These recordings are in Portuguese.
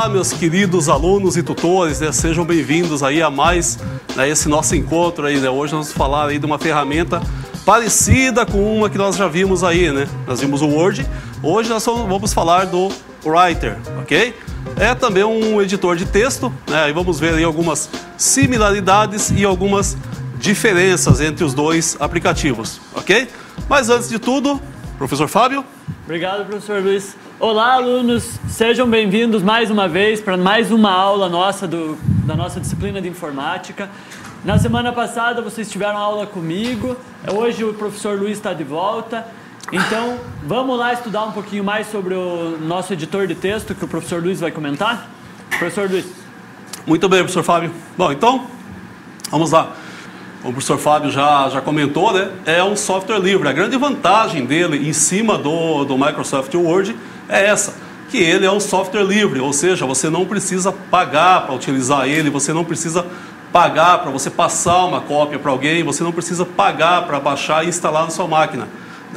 Olá, meus queridos alunos e tutores, né? Sejam bem-vindos aí a mais, né, esse nosso encontro aí, né? Hoje nós vamos falar aí de uma ferramenta parecida com uma que nós já vimos aí, né? Nós vimos o Word, hoje nós vamos falar do Writer, ok? É também um editor de texto, né? E vamos ver aí algumas similaridades e algumas diferenças entre os dois aplicativos, ok? Mas antes de tudo, professor Fábio. Obrigado, professor Luiz. Olá, alunos, sejam bem-vindos mais uma vez para mais uma aula nossa da nossa disciplina de informática. Na semana passada vocês tiveram aula comigo, hoje o professor Luiz está de volta. Então, vamos lá estudar um pouquinho mais sobre o nosso editor de texto que o professor Luiz vai comentar? Professor Luiz. Muito bem, professor Fábio. Bom, então, vamos lá. O professor Fábio já comentou, né? É um software livre. A grande vantagem dele em cima do Microsoft Word é essa, que ele é um software livre, ou seja, você não precisa pagar para utilizar ele, você não precisa pagar para você passar uma cópia para alguém, você não precisa pagar para baixar e instalar na sua máquina.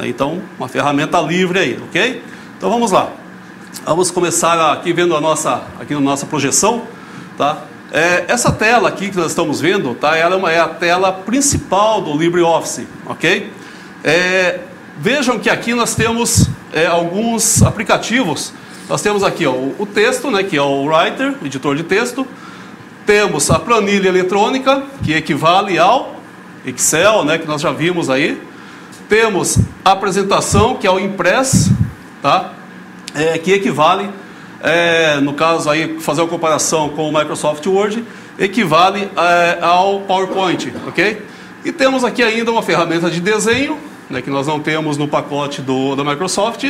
Então, uma ferramenta livre aí, ok? Então vamos lá. Vamos começar aqui vendo a nossa projeção, tá? Essa tela aqui que nós estamos vendo, tá? Ela é a tela principal do LibreOffice, ok? Vejam que aqui nós temos alguns aplicativos. Nós temos aqui ó, o texto, né, que é o Writer, editor de texto. Temos a planilha eletrônica, que equivale ao Excel, né, que nós já vimos aí. Temos a apresentação, que é o Impress, tá? Que equivale, no caso aí, fazer uma comparação com o Microsoft Word, equivale ao PowerPoint, ok? E temos aqui ainda uma ferramenta de desenho, né, que nós não temos no pacote da Microsoft.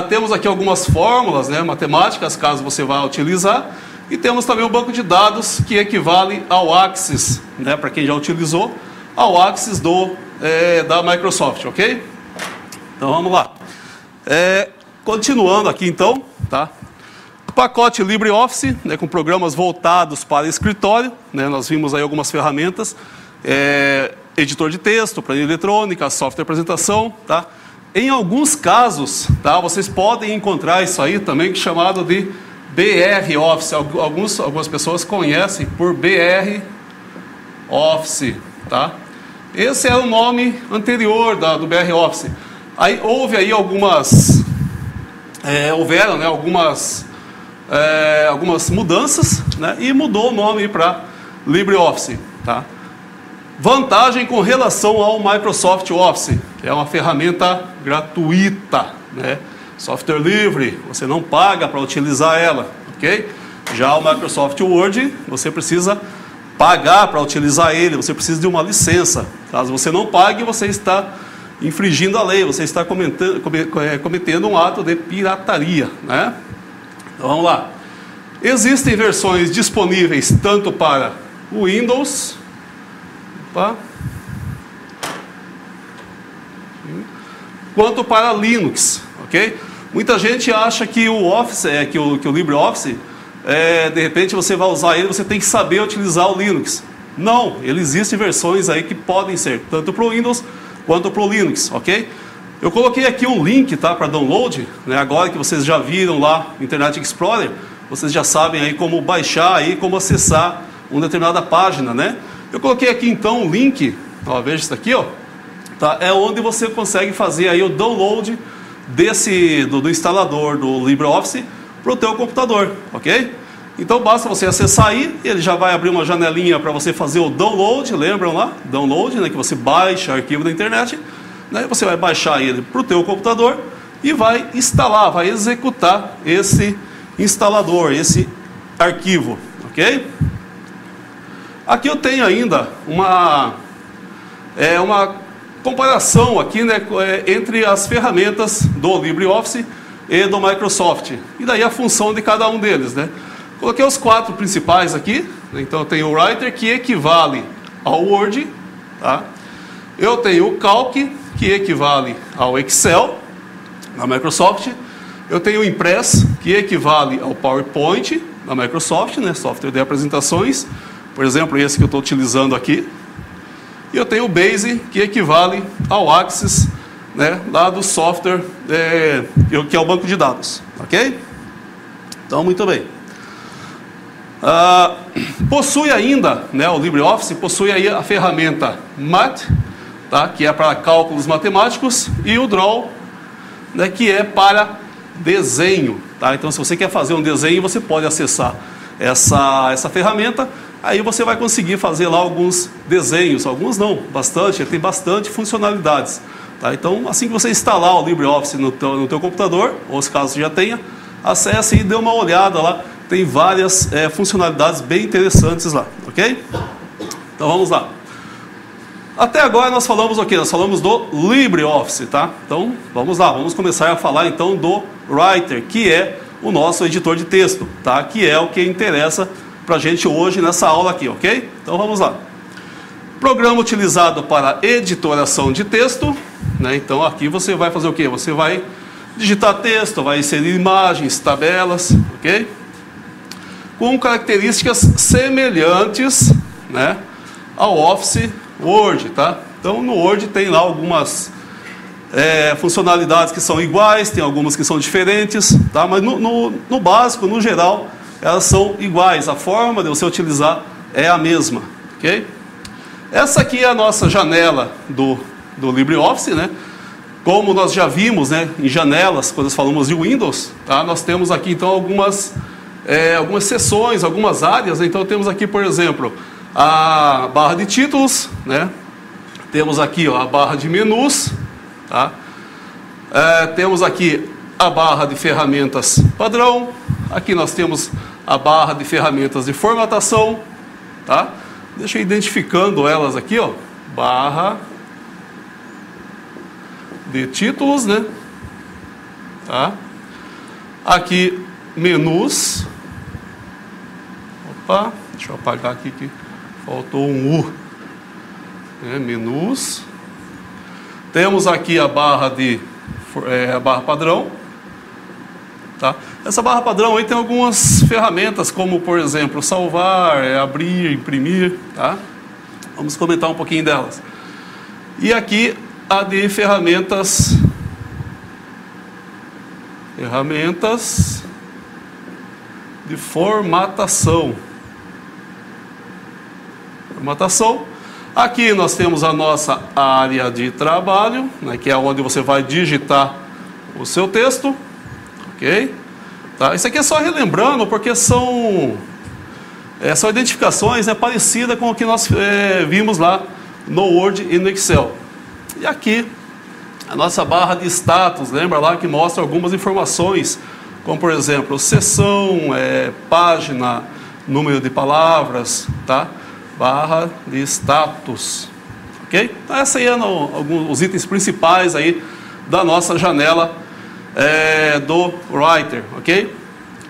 Temos aqui algumas fórmulas, né, matemáticas, caso você vá utilizar. E temos também um banco de dados que equivale ao Access, né, para quem já utilizou, ao Access da Microsoft, ok? Então vamos lá. Continuando aqui então, tá? Pacote LibreOffice, né, com programas voltados para escritório, né, nós vimos aí algumas ferramentas, editor de texto, planilha eletrônica, software de apresentação, tá? Em alguns casos, tá, vocês podem encontrar isso aí também chamado de BR Office. Algumas pessoas conhecem por BR Office, tá? Esse é o nome anterior do BR Office. Aí houve aí houveram, né, algumas mudanças, né, e mudou o nome para LibreOffice, tá? Vantagem com relação ao Microsoft Office, que é uma ferramenta gratuita, né? Software livre, você não paga para utilizar ela, ok? Já o Microsoft Word, você precisa pagar para utilizar ele, você precisa de uma licença. Caso você não pague, você está infringindo a lei, você está cometendo um ato de pirataria, né? Então vamos lá. Existem versões disponíveis tanto para o Windows, quanto para Linux, ok? Muita gente acha que o Office, que o LibreOffice, de repente você vai usar ele, você tem que saber utilizar o Linux. Não, existem versões aí que podem ser tanto para o Windows quanto para o Linux, ok? Eu coloquei aqui um link, tá, para download, né? Agora que vocês já viram lá no Internet Explorer, vocês já sabem aí como baixar aí, como acessar uma determinada página, né? Eu coloquei aqui então um link, ó, veja isso aqui, ó, tá? É onde você consegue fazer aí o download do instalador do LibreOffice para o teu computador, ok? Então basta você acessar aí, ele já vai abrir uma janelinha para você fazer o download, lembram lá? Download, né, que você baixa arquivo da internet, né? Você vai baixar ele para o teu computador e vai instalar, vai executar esse instalador, esse arquivo, ok? Aqui eu tenho ainda uma comparação aqui, né, entre as ferramentas do LibreOffice e do Microsoft. E daí a função de cada um deles, né? Coloquei os 4 principais aqui. Então eu tenho o Writer, que equivale ao Word, tá? Eu tenho o Calc, que equivale ao Excel, na Microsoft. Eu tenho o Impress, que equivale ao PowerPoint, na Microsoft, né, software de apresentações. Por exemplo, esse que eu estou utilizando aqui. E eu tenho o Base, que equivale ao Access, né, lá do software, que é o banco de dados, ok? Então, muito bem. Possui ainda, né, o LibreOffice possui aí a ferramenta Math, tá, que é para cálculos matemáticos, e o Draw, né, que é para desenho. Tá? Então, se você quer fazer um desenho, você pode acessar essa ferramenta. Aí você vai conseguir fazer lá alguns desenhos, alguns não, bastante, tem bastante funcionalidades. Tá? Então, assim que você instalar o LibreOffice no teu computador, ou se caso você já tenha, acesse e dê uma olhada lá. Tem várias funcionalidades bem interessantes lá, ok? Então vamos lá. Até agora nós falamos o quê? Nós falamos do LibreOffice, tá? Então vamos lá, vamos começar a falar então do Writer, que é o nosso editor de texto, tá? Que é o que interessa pra gente hoje nessa aula aqui, ok? Então vamos lá. Programa utilizado para editoração de texto, né? Então aqui você vai fazer o quê? Você vai digitar texto, vai inserir imagens, tabelas, ok? Com características semelhantes, né, ao Office Word, tá? Então no Word tem lá algumas funcionalidades que são iguais, tem algumas que são diferentes, tá? Mas no básico, no geral, elas são iguais. A forma de você utilizar é a mesma, ok? Essa aqui é a nossa janela do LibreOffice, né? Como nós já vimos, né, em janelas, quando nós falamos de Windows, tá? Nós temos aqui então algumas seções, algumas áreas. Então temos aqui, por exemplo, a barra de títulos, né? Temos aqui, ó, a barra de menus, tá? Temos aqui a barra de ferramentas padrão. Aqui nós temos a barra de ferramentas de formatação, tá? Deixa eu ir identificando elas aqui, ó. Barra de títulos, né? Tá? Aqui menus. Opa, deixa eu apagar aqui que faltou um U. Menus. Temos aqui a barra padrão. Tá? Essa barra padrão aí tem algumas ferramentas, como por exemplo salvar, abrir, imprimir. Tá? Vamos comentar um pouquinho delas. E aqui a de ferramentas de formatação. Aqui nós temos a nossa área de trabalho, né, que é onde você vai digitar o seu texto, ok? Tá? Isso aqui é só relembrando, porque são identificações, né, parecidas com o que nós vimos lá no Word e no Excel. E aqui a nossa barra de status, lembra lá que mostra algumas informações, como por exemplo seção, página, número de palavras, tá? Barra de status, ok? Então essa aí alguns os itens principais aí da nossa janela do Writer, ok?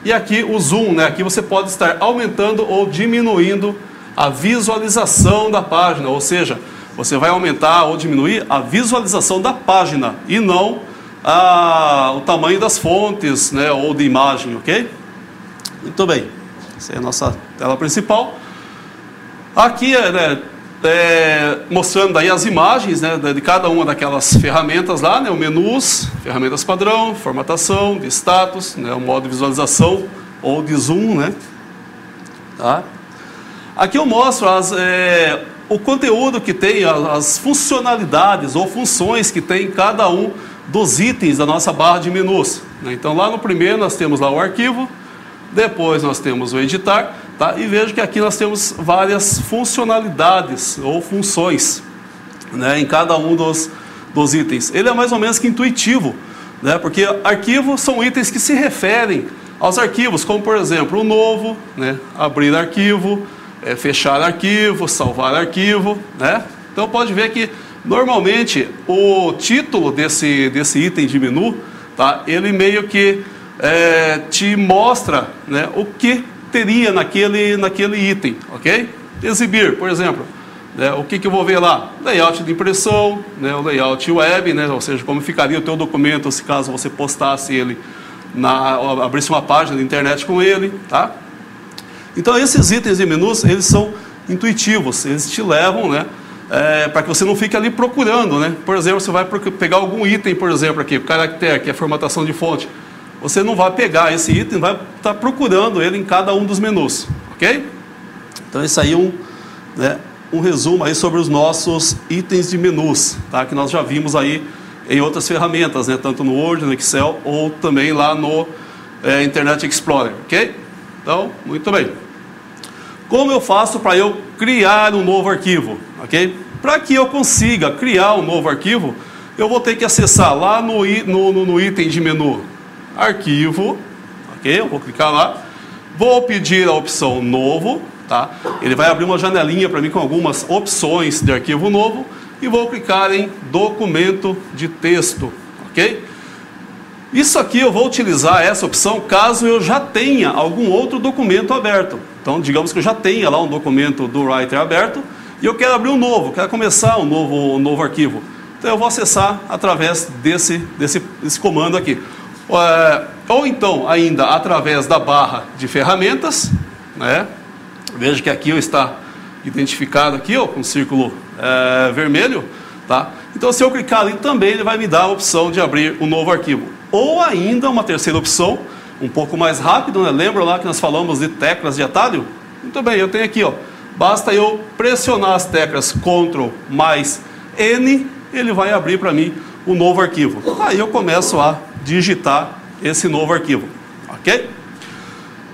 E aqui o zoom, né? Aqui você pode estar aumentando ou diminuindo a visualização da página, ou seja, você vai aumentar ou diminuir a visualização da página e não o tamanho das fontes, né, ou de imagem, ok? Muito bem, essa é a nossa tela principal. Aqui mostrando aí as imagens, né, de cada uma daquelas ferramentas lá, né, o menus, ferramentas padrão, formatação, de status, né, o modo de visualização ou de zoom, né? Tá? Aqui eu mostro o conteúdo que tem, as funcionalidades ou funções que tem cada um dos itens da nossa barra de menus. Então lá no primeiro nós temos lá o arquivo, depois nós temos o editar, tá? E vejo que aqui nós temos várias funcionalidades ou funções, né, em cada um dos itens. Ele é mais ou menos que intuitivo, né, porque arquivos são itens que se referem aos arquivos, como por exemplo o novo, né, abrir arquivo, fechar arquivo, salvar arquivo, né? Então pode ver que normalmente o título desse item de menu, tá? Ele meio que te mostra, né, o que teria naquele item, ok? Exibir, por exemplo, né, o que eu vou ver lá? Layout de impressão, né, o layout web, né, ou seja, como ficaria o teu documento se caso você postasse ele, abrisse uma página de internet com ele, tá? Então esses itens de menus, eles são intuitivos, eles te levam, né, para que você não fique ali procurando, né? Por exemplo, você vai pegar algum item, por exemplo, aqui, o caractere, que é a formatação de fonte. você não vai pegar esse item, vai estar procurando ele em cada um dos menus, ok? Então esse aí é um resumo aí sobre os nossos itens de menus, tá? Que nós já vimos aí em outras ferramentas, né? Tanto no Word, no Excel ou também lá no Internet Explorer, ok? Então, muito bem. Como eu faço para eu criar um novo arquivo, ok? Para que eu consiga criar um novo arquivo, eu vou ter que acessar lá no item de menu Arquivo, ok? Eu vou clicar lá, vou pedir a opção Novo, tá? Ele vai abrir uma janelinha para mim com algumas opções de arquivo novo e vou clicar em Documento de Texto, ok? Isso aqui eu vou utilizar essa opção caso eu já tenha algum outro documento aberto. Então, digamos que eu já tenha lá um documento do Writer aberto e eu quero abrir um novo, quero começar um novo arquivo. Então, eu vou acessar através desse comando aqui. Ou então, ainda através da barra de ferramentas, né? Veja que aqui está identificado aqui, ó, com um círculo vermelho, tá? Então, se eu clicar ali também, ele vai me dar a opção de abrir um novo arquivo. Ou ainda uma terceira opção, um pouco mais rápido, né? Lembra lá que nós falamos de teclas de atalho? Muito bem, eu tenho aqui, ó, basta eu pressionar as teclas Ctrl mais N, ele vai abrir para mim um novo arquivo. Aí eu começo a digitar esse novo arquivo, ok?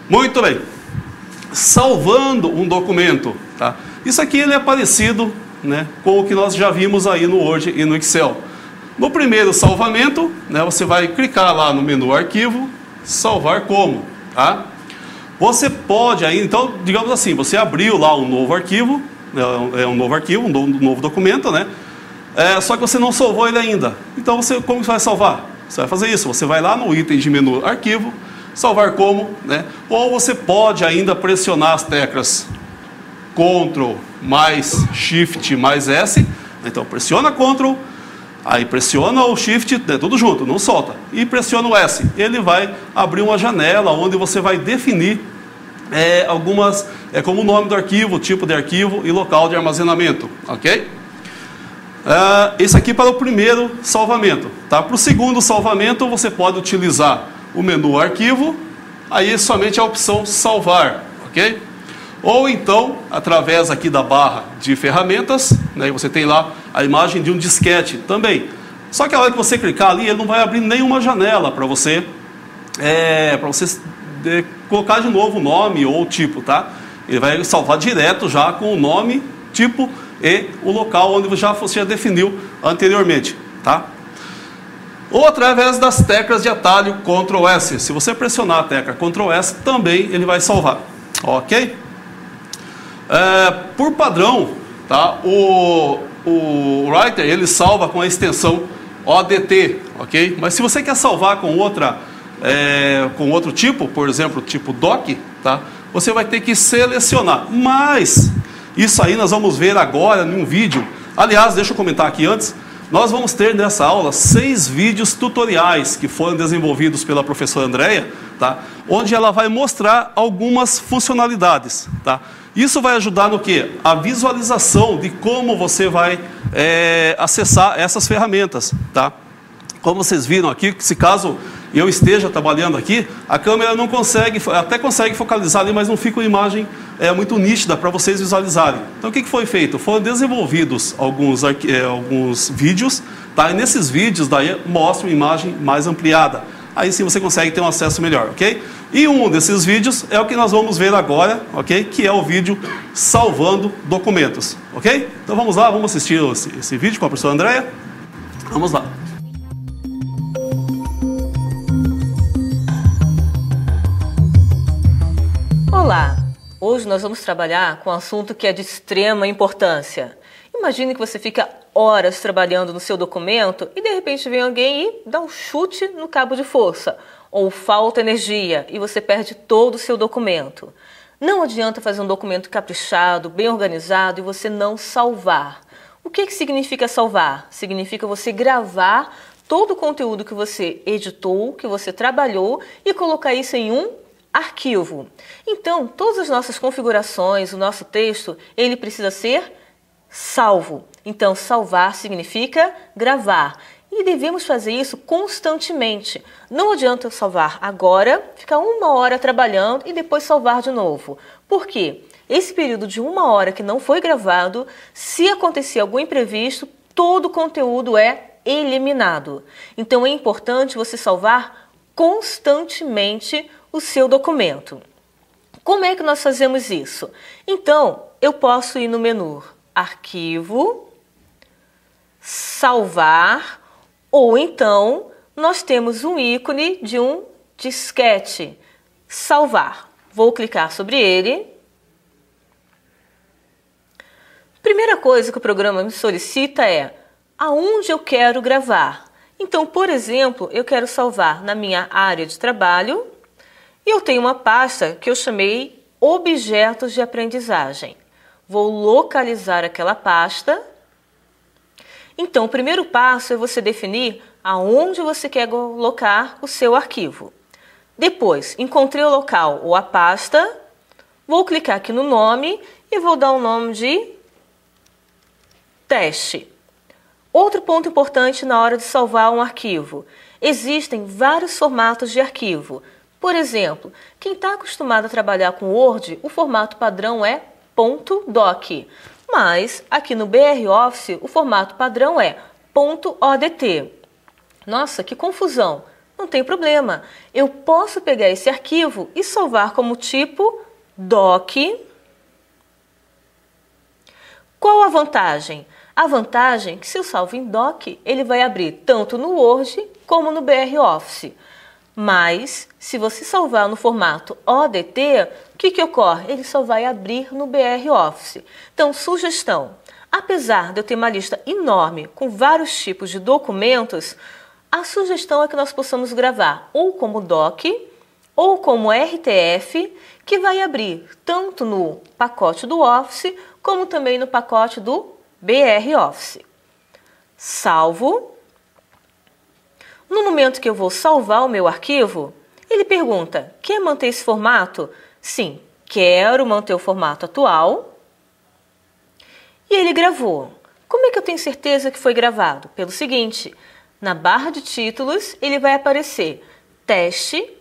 Muito bem. Salvando um documento, tá? Isso aqui ele é parecido, né, com o que nós já vimos aí no Word e no Excel. No primeiro salvamento, né, você vai clicar lá no menu Arquivo, Salvar como, tá? Você pode aí, então, digamos assim, você abriu lá um novo arquivo, um novo documento, né? Só que você não salvou ele ainda. Então, como você vai salvar? Você vai fazer isso, você vai lá no item de menu Arquivo, Salvar como, né? Ou você pode ainda pressionar as teclas Ctrl mais Shift mais S. Então, pressiona Ctrl, aí pressiona o Shift, né, tudo junto, não solta. E pressiona o S. Ele vai abrir uma janela onde você vai definir como o nome do arquivo, tipo de arquivo e local de armazenamento, ok? Esse aqui para o primeiro salvamento, tá? Para o segundo salvamento você pode utilizar o menu Arquivo, aí somente a opção Salvar, ok? Ou então, através aqui da barra de ferramentas, né, você tem lá a imagem de um disquete também. Só que a hora que você clicar ali, ele não vai abrir nenhuma janela para você, colocar de novo o nome ou o tipo, tá? Ele vai salvar direto já com o nome, tipo e o local onde você já definiu anteriormente, tá? Ou através das teclas de atalho Ctrl S. Se você pressionar a tecla Ctrl S, também ele vai salvar, ok? Por padrão, tá? O Writer ele salva com a extensão ODT, ok? Mas se você quer salvar com outro tipo, por exemplo, tipo DOC, tá? Você vai ter que selecionar. Mas isso aí nós vamos ver agora em um vídeo. Aliás, deixa eu comentar aqui antes. Nós vamos ter nessa aula 6 vídeos tutoriais que foram desenvolvidos pela professora Andréia, tá? Onde ela vai mostrar algumas funcionalidades, tá? Isso vai ajudar no quê? A visualização de como você vai acessar essas ferramentas, tá? Como vocês viram aqui, se caso eu esteja trabalhando aqui, a câmera não consegue, até consegue focalizar ali, mas não fica uma imagem muito nítida para vocês visualizarem. Então o que foi feito? Foram desenvolvidos alguns vídeos, tá? E nesses vídeos daí mostra uma imagem mais ampliada. Aí sim você consegue ter um acesso melhor, ok? E um desses vídeos é o que nós vamos ver agora, ok? Que é o vídeo salvando documentos, ok? Então vamos lá, vamos assistir esse vídeo com a professora Andréia. Vamos lá. Olá! Hoje nós vamos trabalhar com um assunto que é de extrema importância. Imagine que você fica horas trabalhando no seu documento e de repente vem alguém e dá um chute no cabo de força, ou falta energia e você perde todo o seu documento. Não adianta fazer um documento caprichado, bem organizado e você não salvar. O que significa salvar? Significa você gravar todo o conteúdo que você editou, que você trabalhou e colocar isso em um arquivo. Então, todas as nossas configurações, o nosso texto, ele precisa ser salvo. Então, salvar significa gravar. E E devemos fazer isso constantemente. Não adianta eu salvar agora, ficar 1 hora trabalhando e depois salvar de novo. Por quê? Esse período de 1 hora que não foi gravado, se acontecer algum imprevisto, todo o conteúdo é eliminado. Então é importante você salvar constantemente o seu documento. Como é que nós fazemos isso? Então, eu posso ir no menu Arquivo, Salvar, ou então nós temos um ícone de um disquete, Salvar. Vou clicar sobre ele. Primeira coisa que o programa me solicita é aonde eu quero gravar. Então, por exemplo, eu quero salvar na minha área de trabalho e eu tenho uma pasta que eu chamei Objetos de Aprendizagem. Vou localizar aquela pasta. Então, o primeiro passo é você definir aonde você quer colocar o seu arquivo. Depois, encontrei o local ou a pasta, vou clicar aqui no nome e vou dar um nome de teste. Outro ponto importante na hora de salvar um arquivo. Existem vários formatos de arquivo. Por exemplo, quem está acostumado a trabalhar com Word, o formato padrão é .doc. Mas aqui no BR Office o formato padrão é .odt. Nossa, que confusão! Não tem problema. Eu posso pegar esse arquivo e salvar como tipo doc. Qual a vantagem? A vantagem é que se eu salvo em doc, ele vai abrir tanto no Word como no BR Office. Mas, se você salvar no formato ODT, o que ocorre? Ele só vai abrir no BR Office. Então, sugestão. Apesar de eu ter uma lista enorme com vários tipos de documentos, a sugestão é que nós possamos gravar ou como doc ou como RTF, que vai abrir tanto no pacote do Office como também no pacote do BR Office. Salvo. No momento que eu vou salvar o meu arquivo, ele pergunta, quer manter esse formato? Sim, quero manter o formato atual. E ele gravou. Como é que eu tenho certeza que foi gravado? Pelo seguinte, na barra de títulos ele vai aparecer teste.rtf,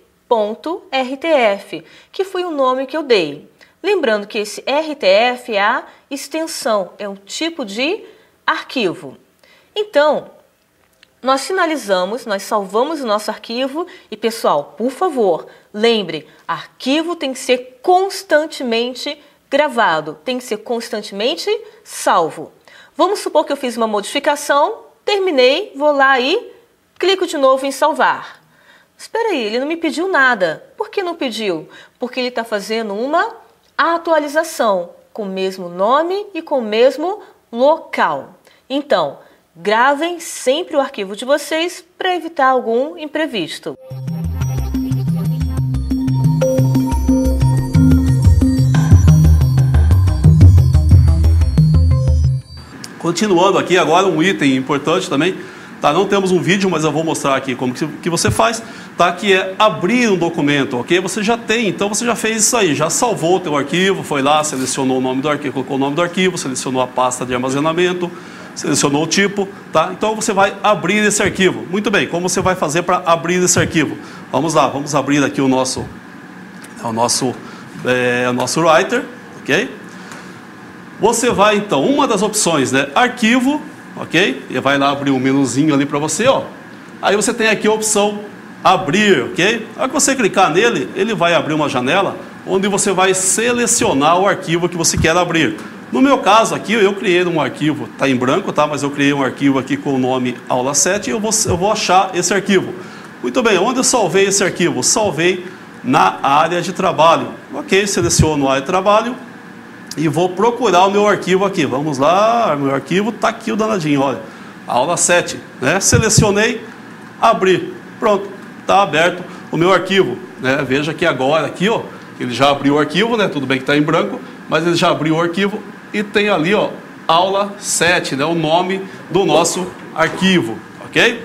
que foi o nome que eu dei. Lembrando que esse RTF é a extensão, é um tipo de arquivo. Então, nós finalizamos, nós salvamos o nosso arquivo e, pessoal, por favor, lembre, arquivo tem que ser constantemente gravado, tem que ser constantemente salvo. Vamos supor que eu fiz uma modificação, terminei, vou lá e clico de novo em salvar. Espera aí, ele não me pediu nada. Por que não pediu? Porque ele está fazendo uma atualização com o mesmo nome e com o mesmo local. Então, gravem sempre o arquivo de vocês para evitar algum imprevisto. Continuando aqui, agora um item importante também, tá? Não temos um vídeo, mas eu vou mostrar aqui como que você faz, tá? Que é abrir um documento, ok? Você já tem, então você já fez isso aí, já salvou o teu arquivo, foi lá, selecionou o nome do arquivo, colocou o nome do arquivo, selecionou a pasta de armazenamento, selecionou o tipo, tá? Então você vai abrir esse arquivo. Muito bem, como você vai fazer para abrir esse arquivo? Vamos lá, vamos abrir aqui o nosso Writer, ok? Você vai então, uma das opções, né? Arquivo, ok? E vai lá abrir um menuzinho ali para você, ó. Aí você tem aqui a opção abrir, ok? A hora que você clicar nele, ele vai abrir uma janela onde você vai selecionar o arquivo que você quer abrir. No meu caso aqui, eu criei um arquivo, está em branco, tá? Mas eu criei um arquivo aqui com o nome aula 7 e eu vou achar esse arquivo. Muito bem, onde eu salvei esse arquivo? Salvei na área de trabalho. Ok, seleciono a área de trabalho e vou procurar o meu arquivo aqui. Vamos lá, meu arquivo está aqui o danadinho, olha. Aula 7, né? Selecionei, abri. Pronto, está aberto o meu arquivo, né? Veja que agora aqui, ó, ele já abriu o arquivo, né? Tudo bem que está em branco, mas ele já abriu o arquivo e tem ali, ó, aula 7, né? O nome do nosso arquivo, ok?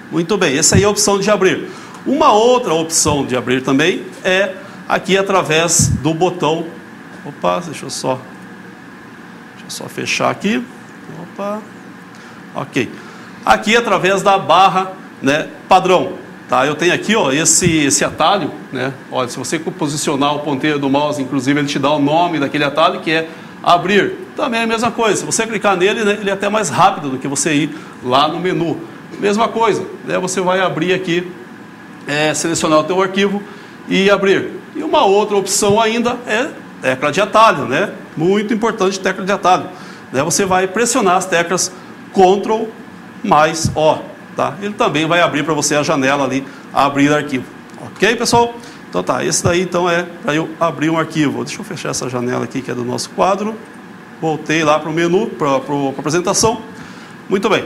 Muito bem, essa aí é a opção de abrir. Uma outra opção de abrir também é aqui através do botão. Opa, deixa eu só fechar aqui. Opa, ok. aqui através da barra, né, padrão. Tá? Eu tenho aqui, ó, esse atalho, né? Olha, se você posicionar o ponteiro do mouse, inclusive ele te dá o nome daquele atalho, que é abrir. Também é a mesma coisa, se você clicar nele, né, ele é até mais rápido do que você ir lá no menu. Mesma coisa, né, você vai abrir aqui, selecionar o teu arquivo e abrir. E uma outra opção ainda é tecla de atalho, né? Muito importante, tecla de atalho. Né? Você vai pressionar as teclas Ctrl mais O, tá? Ele também vai abrir para você a janela ali, abrir arquivo. Ok, pessoal? Então tá, esse daí então é para eu abrir um arquivo. Deixa eu fechar essa janela aqui que é do nosso quadro. Voltei lá para o menu, para a apresentação. Muito bem.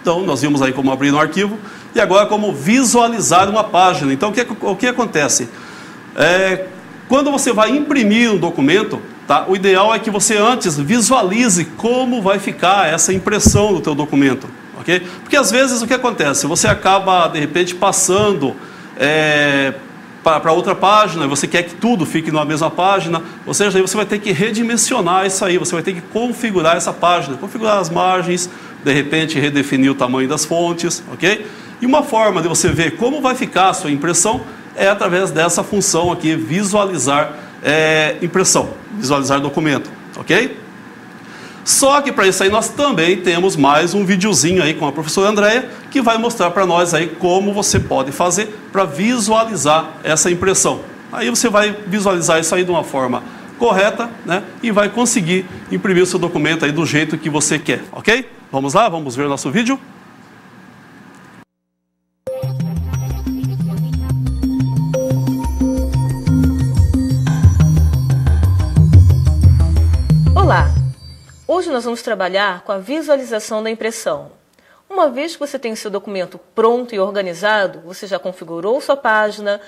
Então nós vimos aí como abrir um arquivo e agora como visualizar uma página. Então o que acontece? Quando você vai imprimir um documento, tá? O ideal é que você antes visualize como vai ficar essa impressão do teu documento, ok? Porque às vezes o que acontece? Você acaba de repente passando para outra página, você quer que tudo fique na mesma página, ou seja, aí você vai ter que redimensionar isso aí, você vai ter que configurar essa página, configurar as margens, de repente redefinir o tamanho das fontes, ok? E uma forma de você ver como vai ficar a sua impressão é através dessa função aqui, visualizar impressão, visualizar documento, ok? Só que para isso aí nós também temos mais um videozinho aí com a professora Andréia, que vai mostrar para nós aí como você pode fazer para visualizar essa impressão. Aí você vai visualizar isso aí de uma forma correta, né? E vai conseguir imprimir o seu documento aí do jeito que você quer, ok? Vamos lá, vamos ver o nosso vídeo. Olá! Hoje nós vamos trabalhar com a visualização da impressão. Uma vez que você tem o seu documento pronto e organizado, você já configurou sua página,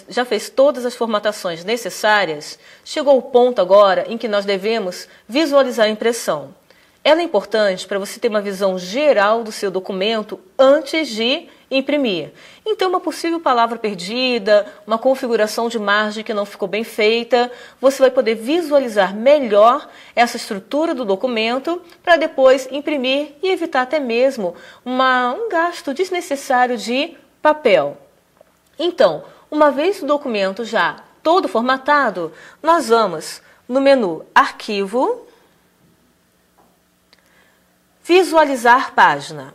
já fez todas as formatações necessárias, chegou o ponto agora em que nós devemos visualizar a impressão. Ela é importante para você ter uma visão geral do seu documento antes de imprimir. Então, uma possível palavra perdida, uma configuração de margem que não ficou bem feita, você vai poder visualizar melhor essa estrutura do documento para depois imprimir e evitar até mesmo um gasto desnecessário de papel. Então, uma vez o documento já todo formatado, nós vamos no menu Arquivo, Visualizar página.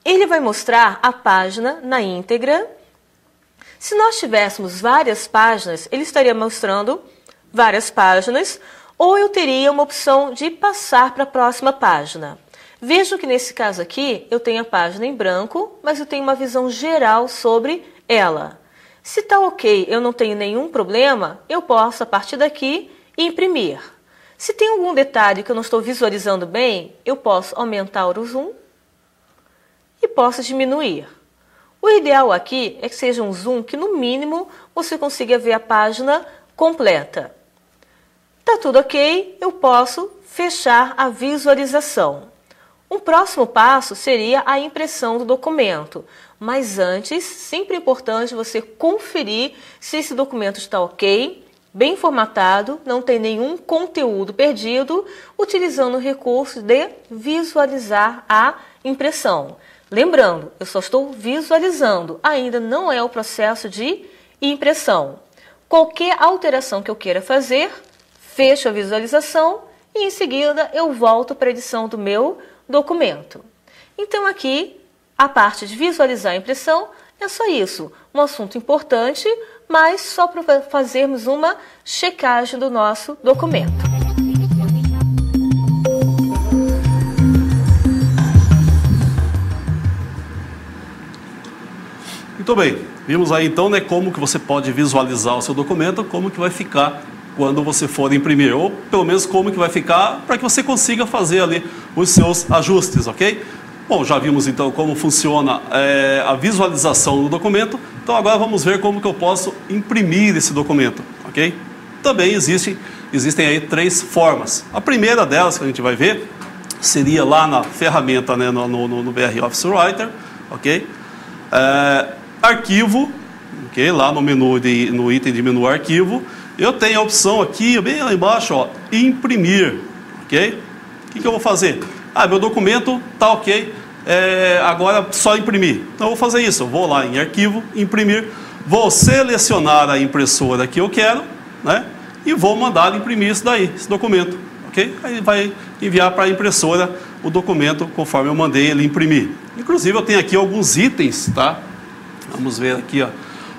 Ele vai mostrar a página na íntegra. Se nós tivéssemos várias páginas, ele estaria mostrando várias páginas, ou eu teria uma opção de passar para a próxima página. Vejam que nesse caso aqui, eu tenho a página em branco, mas eu tenho uma visão geral sobre ela. Se está ok, eu não tenho nenhum problema, eu posso, a partir daqui, imprimir. Se tem algum detalhe que eu não estou visualizando bem, eu posso aumentar o zoom e posso diminuir. O ideal aqui é que seja um zoom que, no mínimo, você consiga ver a página completa. Tá tudo ok, eu posso fechar a visualização. Um próximo passo seria a impressão do documento. Mas antes, sempre é importante você conferir se esse documento está ok, bem formatado, não tem nenhum conteúdo perdido, utilizando o recurso de visualizar a impressão. Lembrando, eu só estou visualizando, ainda não é o processo de impressão. Qualquer alteração que eu queira fazer, fecho a visualização e em seguida eu volto para a edição do meu documento. Então aqui, a parte de visualizar a impressão é só isso, um assunto importante, mas só para fazermos uma checagem do nosso documento. Muito bem, vimos aí então, né, como que você pode visualizar o seu documento, como que vai ficar quando você for imprimir, ou pelo menos como que vai ficar para que você consiga fazer ali os seus ajustes, ok? Bom, já vimos então como funciona a visualização do documento, então agora vamos ver como que eu posso imprimir esse documento, ok? Também existem aí 3 formas. A primeira delas que a gente vai ver seria lá na ferramenta, né, no BR Office Writer, ok? Arquivo, ok? Lá no menu, no item de menu Arquivo, eu tenho a opção aqui, bem lá embaixo, ó, imprimir, ok? O que eu vou fazer? Meu documento está ok, agora só imprimir. Então eu vou fazer isso, eu vou lá em arquivo, imprimir, vou selecionar a impressora que eu quero, né? E vou mandar imprimir isso daí, esse documento, ok? Aí vai enviar para a impressora o documento conforme eu mandei ele imprimir. Inclusive eu tenho aqui alguns itens, tá? Vamos ver aqui,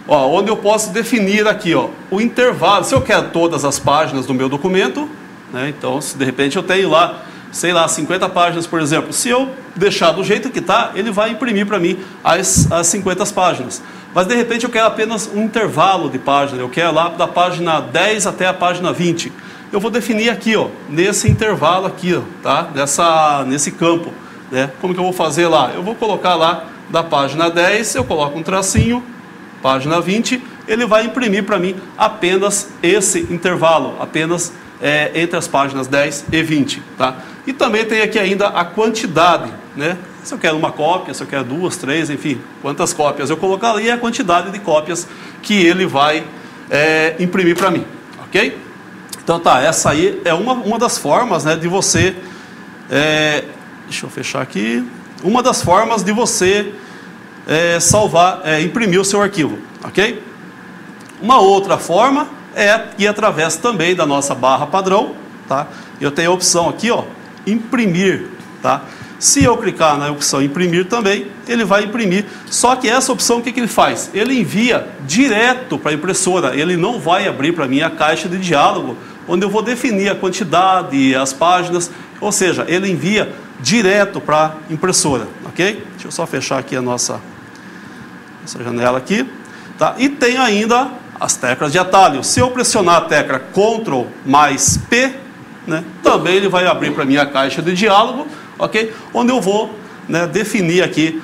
ó, onde eu posso definir aqui, ó, o intervalo. Se eu quero todas as páginas do meu documento, né? Então se de repente eu tenho lá, sei lá, 50 páginas, por exemplo, se eu deixar do jeito que está, ele vai imprimir para mim as 50 páginas. Mas de repente eu quero apenas um intervalo de página, eu quero lá da página 10 até a página 20. Eu vou definir aqui, ó, nesse intervalo aqui, ó, tá? Nesse campo, né? Como que eu vou fazer lá? Eu vou colocar lá da página 10, eu coloco um tracinho, página 20, ele vai imprimir para mim apenas esse intervalo, apenas entre as páginas 10 e 20, tá? E também tem aqui ainda a quantidade, né? Se eu quero uma cópia, se eu quero 2, 3, enfim, quantas cópias eu colocar ali é a quantidade de cópias que ele vai imprimir para mim, ok? Então tá, essa aí é uma das formas, né, de você, deixa eu fechar aqui, uma das formas de você salvar, imprimir o seu arquivo, ok? Uma outra forma e através também da nossa barra padrão, tá? Eu tenho a opção aqui, ó, imprimir, tá? Se eu clicar na opção imprimir também, ele vai imprimir. Só que essa opção, o que ele faz? Ele envia direto para a impressora. Ele não vai abrir para mim a caixa de diálogo, onde eu vou definir a quantidade, as páginas. Ou seja, ele envia direto para a impressora, ok? Deixa eu só fechar aqui essa janela aqui, tá? E tem ainda as teclas de atalho. Se eu pressionar a tecla Ctrl mais P, né, também ele vai abrir para mim a caixa de diálogo, ok? Onde eu vou, né, definir aqui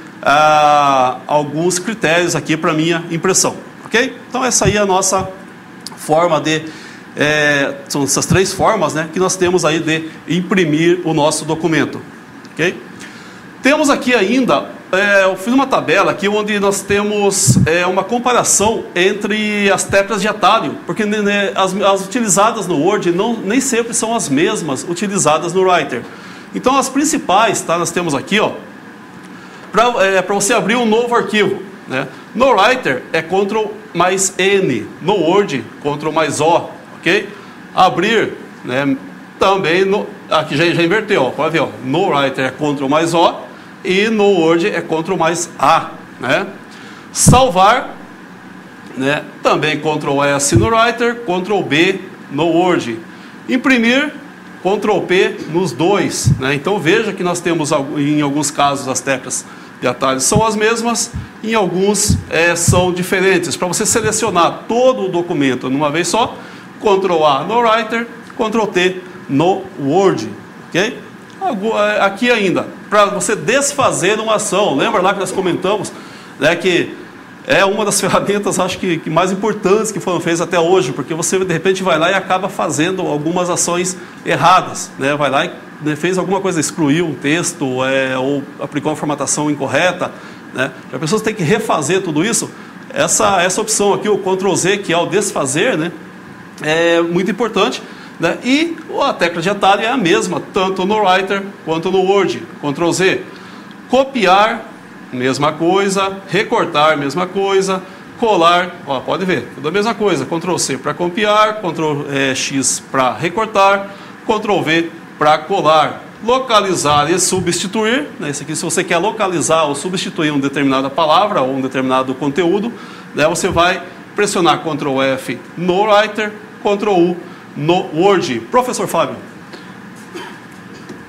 alguns critérios aqui para minha impressão, ok? Então essa aí é a nossa forma são essas 3 formas, né, que nós temos aí de imprimir o nosso documento, ok? Temos aqui ainda, eu fiz uma tabela aqui onde nós temos uma comparação entre as teclas de atalho, porque as utilizadas no Word nem sempre são as mesmas utilizadas no Writer. Então as principais, tá, nós temos aqui, ó, para você abrir um novo arquivo, né? No Writer é Ctrl mais N, no Word Ctrl mais O, ok? Abrir, né, também, aqui já inverteu, ó, pode ver, ó, no Writer é Ctrl mais O e no Word é Ctrl mais A, né? Salvar, né, também Ctrl S no Writer, Ctrl B no Word. Imprimir, Ctrl P nos dois, né? Então veja que nós temos em alguns casos as teclas de atalho são as mesmas, em alguns são diferentes. Para você selecionar todo o documento numa vez só, Ctrl A no Writer, Ctrl T no Word, ok? Aqui ainda, para você desfazer uma ação, lembra lá que nós comentamos, né, que é uma das ferramentas, acho que mais importantes que foram feitas até hoje, porque você de repente vai lá e acaba fazendo algumas ações erradas, né? Vai lá e fez alguma coisa, excluiu um texto ou aplicou uma formatação incorreta, né? A pessoa tem que refazer tudo isso. Essa opção aqui, o Ctrl Z, que é o desfazer, né, é muito importante, né? E a tecla de atalho é a mesma, tanto no Writer quanto no Word. Ctrl Z, copiar, mesma coisa, recortar, mesma coisa, colar, ó, pode ver, tudo a mesma coisa, Ctrl C para copiar, Ctrl X para recortar, Ctrl V para colar, localizar e substituir, né? Esse aqui, se você quer localizar ou substituir uma determinada palavra ou um determinado conteúdo, né, você vai pressionar Ctrl F no Writer, Ctrl U no Word. Professor Fábio.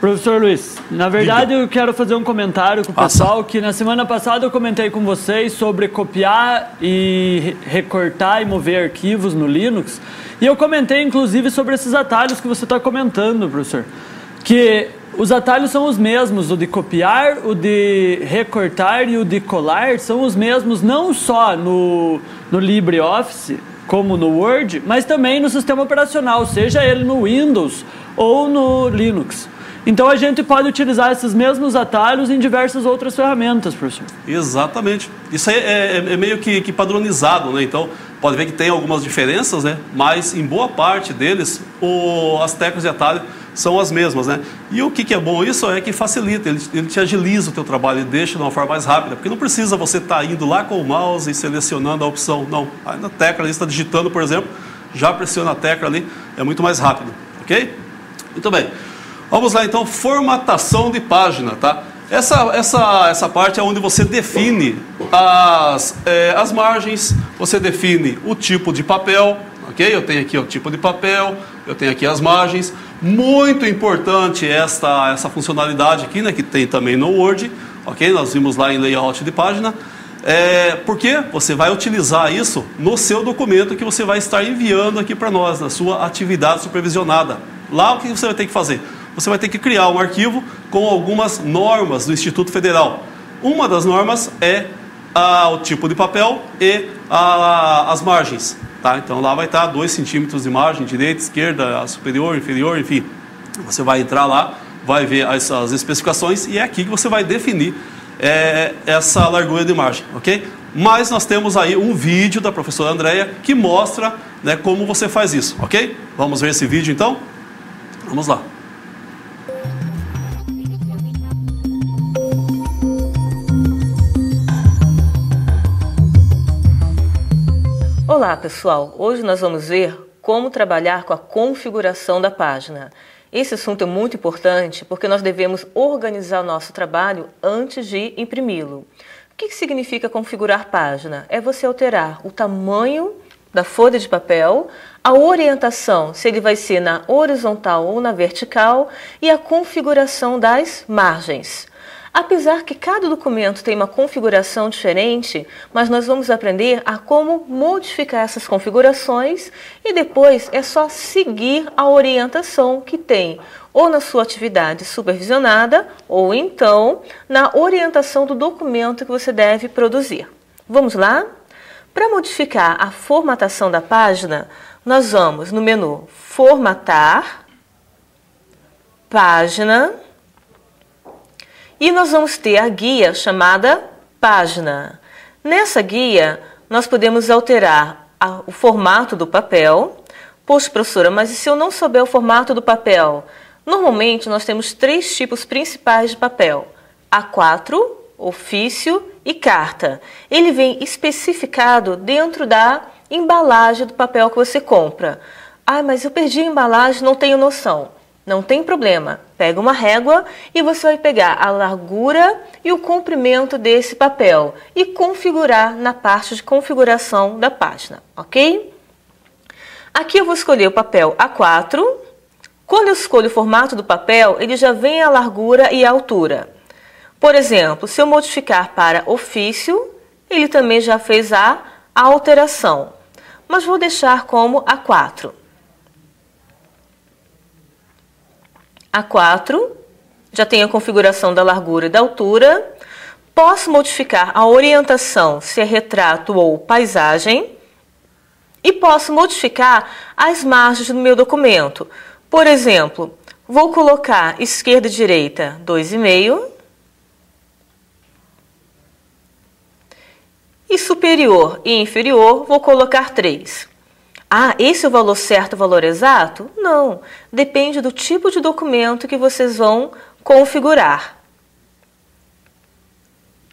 Professor Luiz, na verdade eu quero fazer um comentário com o pessoal, que na semana passada eu comentei com vocês sobre copiar e recortar e mover arquivos no Linux, e eu comentei inclusive sobre esses atalhos que você está comentando, professor, que os atalhos são os mesmos, o de copiar, o de recortar e o de colar são os mesmos não só no LibreOffice, como no Word, mas também no sistema operacional, seja ele no Windows ou no Linux. Então a gente pode utilizar esses mesmos atalhos em diversas outras ferramentas, professor. Exatamente. Isso aí é meio que padronizado, né? Então pode ver que tem algumas diferenças, né? Mas em boa parte deles as teclas de atalho são as mesmas, né? E o que é bom isso é que facilita, ele te agiliza o teu trabalho, ele deixa de uma forma mais rápida, porque não precisa você estar indo lá com o mouse e selecionando a opção, não. Aí na tecla, ali está digitando, por exemplo, já pressiona a tecla ali, é muito mais rápido, ok? Muito bem. Vamos lá então, formatação de página, tá? Essa parte é onde você define as margens, você define o tipo de papel, ok? Eu tenho aqui o tipo de papel, eu tenho aqui as margens. Muito importante essa funcionalidade aqui, né, que tem também no Word, ok? Nós vimos lá em layout de página. Porque você vai utilizar isso no seu documento que você vai estar enviando aqui para nós, na sua atividade supervisionada. Lá o que você vai ter que fazer? Você vai ter que criar um arquivo com algumas normas do Instituto Federal. Uma das normas é o tipo de papel e as margens. Tá? Então lá vai estar 2 centímetros de margem, direita, esquerda, superior, inferior, enfim. Você vai entrar lá, vai ver as especificações e é aqui que você vai definir essa largura de margem, ok? Mas nós temos aí um vídeo da professora Andréia que mostra, né, como você faz isso, ok? Vamos ver esse vídeo então? Vamos lá. Olá pessoal, hoje nós vamos ver como trabalhar com a configuração da página. Esse assunto é muito importante porque nós devemos organizar o nosso trabalho antes de imprimi-lo. O que significa configurar página? É você alterar o tamanho da folha de papel, a orientação, se ele vai ser na horizontal ou na vertical, e a configuração das margens. Apesar que cada documento tem uma configuração diferente, mas nós vamos aprender a como modificar essas configurações e depois é só seguir a orientação que tem ou na sua atividade supervisionada ou então na orientação do documento que você deve produzir. Vamos lá? Para modificar a formatação da página, nós vamos no menu Formatar, Página, e nós vamos ter a guia chamada Página. Nessa guia, nós podemos alterar o formato do papel. Poxa, professora, mas e se eu não souber o formato do papel? Normalmente, nós temos 3 tipos principais de papel: A4, ofício e carta. Ele vem especificado dentro da embalagem do papel que você compra. Ah, mas eu perdi a embalagem, não tenho noção. Não tem problema, pega uma régua e você vai pegar a largura e o comprimento desse papel e configurar na parte de configuração da página, ok? Aqui eu vou escolher o papel A4. Quando eu escolho o formato do papel, ele já vem a largura e a altura. Por exemplo, se eu modificar para ofício, ele também já fez a alteração, mas vou deixar como A4. A4, já tem a configuração da largura e da altura. Posso modificar a orientação, se é retrato ou paisagem. E posso modificar as margens do meu documento. Por exemplo, vou colocar esquerda e direita 2,5. E superior e inferior vou colocar 3. Ah, esse é o valor certo, o valor exato? Não, depende do tipo de documento que vocês vão configurar.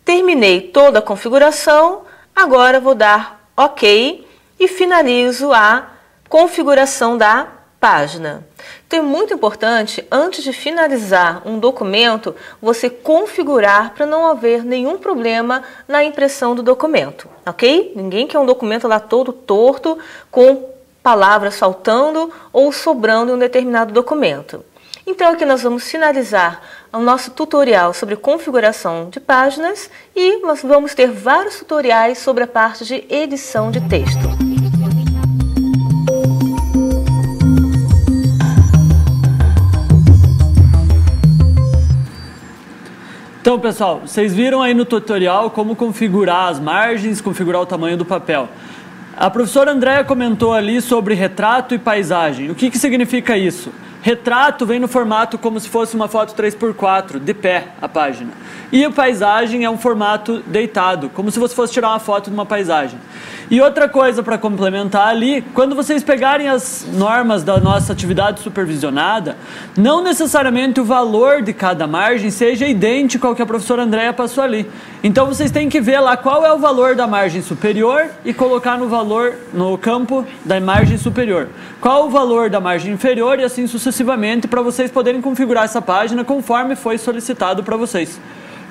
Terminei toda a configuração, agora vou dar OK e finalizo a configuração da página. Então é muito importante, antes de finalizar um documento, você configurar para não haver nenhum problema na impressão do documento, ok? Ninguém quer um documento lá todo torto, com palavras faltando ou sobrando em um determinado documento. Então aqui nós vamos finalizar o nosso tutorial sobre configuração de páginas e nós vamos ter vários tutoriais sobre a parte de edição de texto. Então, pessoal, vocês viram aí no tutorial como configurar as margens, configurar o tamanho do papel. A professora Andréia comentou ali sobre retrato e paisagem. O que significa isso? Retrato vem no formato como se fosse uma foto 3x4, de pé, a página. E a paisagem é um formato deitado, como se você fosse tirar uma foto de uma paisagem. E outra coisa para complementar ali, quando vocês pegarem as normas da nossa atividade supervisionada, não necessariamente o valor de cada margem seja idêntico ao que a professora Andréia passou ali. Então vocês têm que ver lá qual é o valor da margem superior e colocar no campo da margem superior. Qual o valor da margem inferior e assim sucessivamente para vocês poderem configurar essa página conforme foi solicitado para vocês.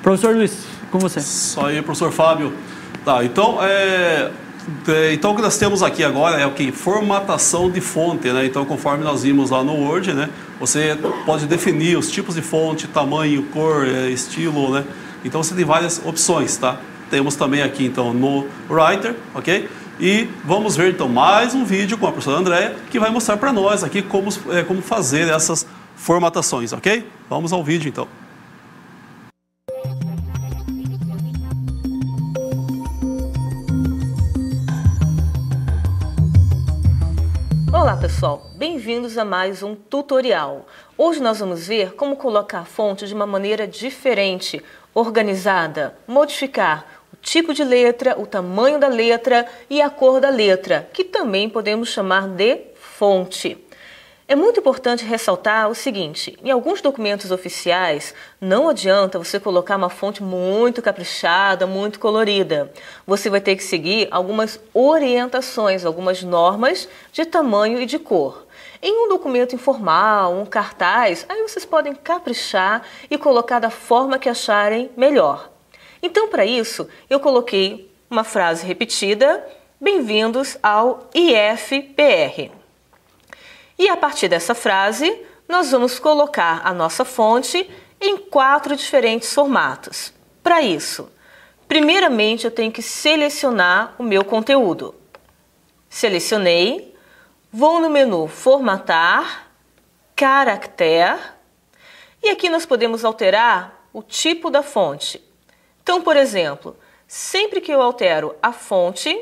Professor Luiz, com você. Isso aí, professor Fábio. Tá, então, então o que nós temos aqui agora é o que? Formatação de fonte, né? Então, conforme nós vimos lá no Word, né? Você pode definir os tipos de fonte, tamanho, cor, estilo, né? Então, você tem várias opções, tá? Temos também aqui, então, no Writer, ok? E vamos ver, então, mais um vídeo com a professora Andréia, que vai mostrar para nós aqui como fazer essas formatações, ok? Vamos ao vídeo, então. Olá pessoal, bem-vindos a mais um tutorial. Hoje nós vamos ver como colocar fonte de uma maneira diferente, organizada, modificar o tipo de letra, o tamanho da letra e a cor da letra, que também podemos chamar de fonte. É muito importante ressaltar o seguinte, em alguns documentos oficiais não adianta você colocar uma fonte muito caprichada, muito colorida. Você vai ter que seguir algumas orientações, algumas normas de tamanho e de cor. Em um documento informal, um cartaz, aí vocês podem caprichar e colocar da forma que acharem melhor. Então, para isso, eu coloquei uma frase repetida, bem-vindos ao IFPR. E a partir dessa frase, nós vamos colocar a nossa fonte em 4 diferentes formatos. Para isso, primeiramente eu tenho que selecionar o meu conteúdo. Selecionei, vou no menu Formatar, Caractere, e aqui nós podemos alterar o tipo da fonte. Então, por exemplo, sempre que eu altero a fonte,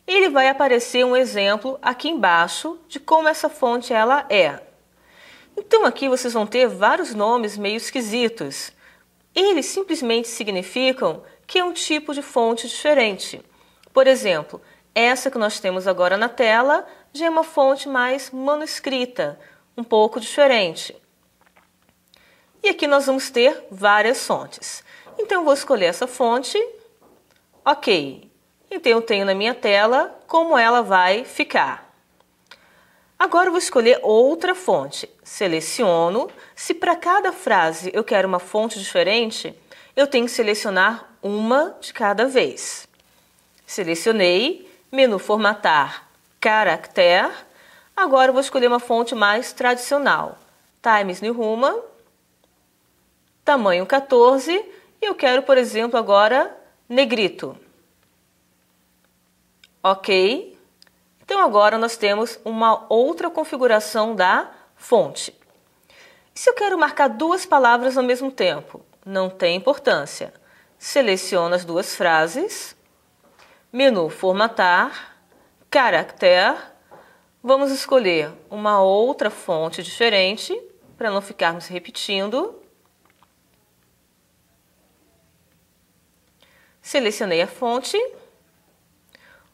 ele vai aparecer um exemplo aqui embaixo de como essa fonte ela é. Então aqui vocês vão ter vários nomes meio esquisitos. Eles simplesmente significam que é um tipo de fonte diferente. Por exemplo, essa que nós temos agora na tela já é uma fonte mais manuscrita, um pouco diferente. E aqui nós vamos ter várias fontes. Então eu vou escolher essa fonte. Ok. Então eu tenho na minha tela como ela vai ficar. Agora eu vou escolher outra fonte. Seleciono. Se para cada frase eu quero uma fonte diferente, eu tenho que selecionar uma de cada vez. Selecionei, menu Formatar, Caractere. Agora eu vou escolher uma fonte mais tradicional. Times New Roman, tamanho 14, e eu quero, por exemplo, agora negrito. Ok, então agora nós temos uma outra configuração da fonte. E se eu quero marcar 2 palavras ao mesmo tempo? Não tem importância. Seleciono as 2 frases, menu Formatar, Caractere, vamos escolher uma outra fonte diferente, para não ficarmos repetindo. Selecionei a fonte.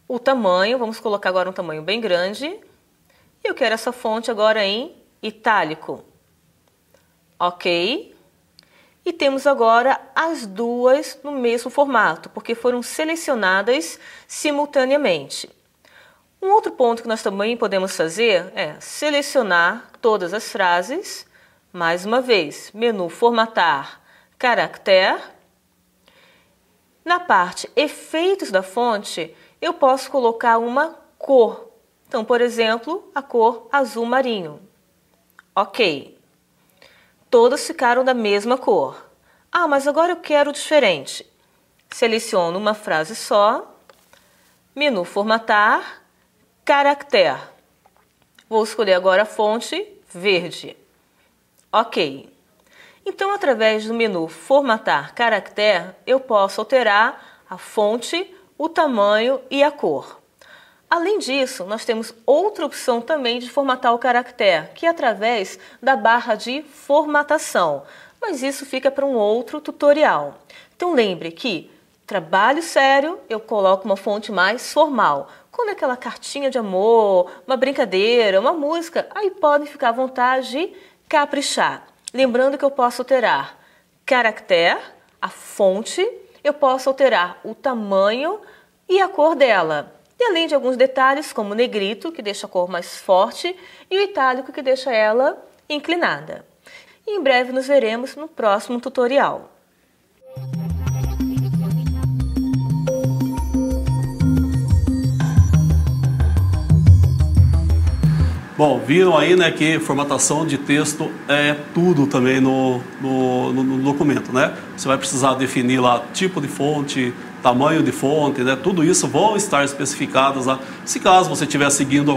O tamanho, vamos colocar agora um tamanho bem grande. E eu quero essa fonte agora em itálico. Ok. E temos agora as 2 no mesmo formato, porque foram selecionadas simultaneamente. Um outro ponto que nós também podemos fazer é selecionar todas as frases. Mais uma vez, menu Formatar, Caractere. Na parte Efeitos da fonte, eu posso colocar uma cor. Então, por exemplo, a cor azul marinho. Ok. Todas ficaram da mesma cor. Ah, mas agora eu quero diferente. Seleciono uma frase só. Menu Formatar, Caractere. Vou escolher agora a fonte verde. Ok. Então, através do menu Formatar Caractere, eu posso alterar a fonte, o tamanho e a cor. Além disso, nós temos outra opção também de formatar o caractere, que é através da barra de formatação. Mas isso fica para um outro tutorial. Então lembre que trabalho sério, eu coloco uma fonte mais formal. Quando é aquela cartinha de amor, uma brincadeira, uma música, aí podem ficar à vontade de caprichar. Lembrando que eu posso alterar caractere, a fonte, eu posso alterar o tamanho e a cor dela. E além de alguns detalhes, como o negrito, que deixa a cor mais forte, e o itálico, que deixa ela inclinada. E em breve nos veremos no próximo tutorial. Bom, viram aí, né, que formatação de texto é tudo também no documento, né? Você vai precisar definir lá tipo de fonte, tamanho de fonte, né? Tudo isso vão estar especificados lá, se caso você estiver seguindo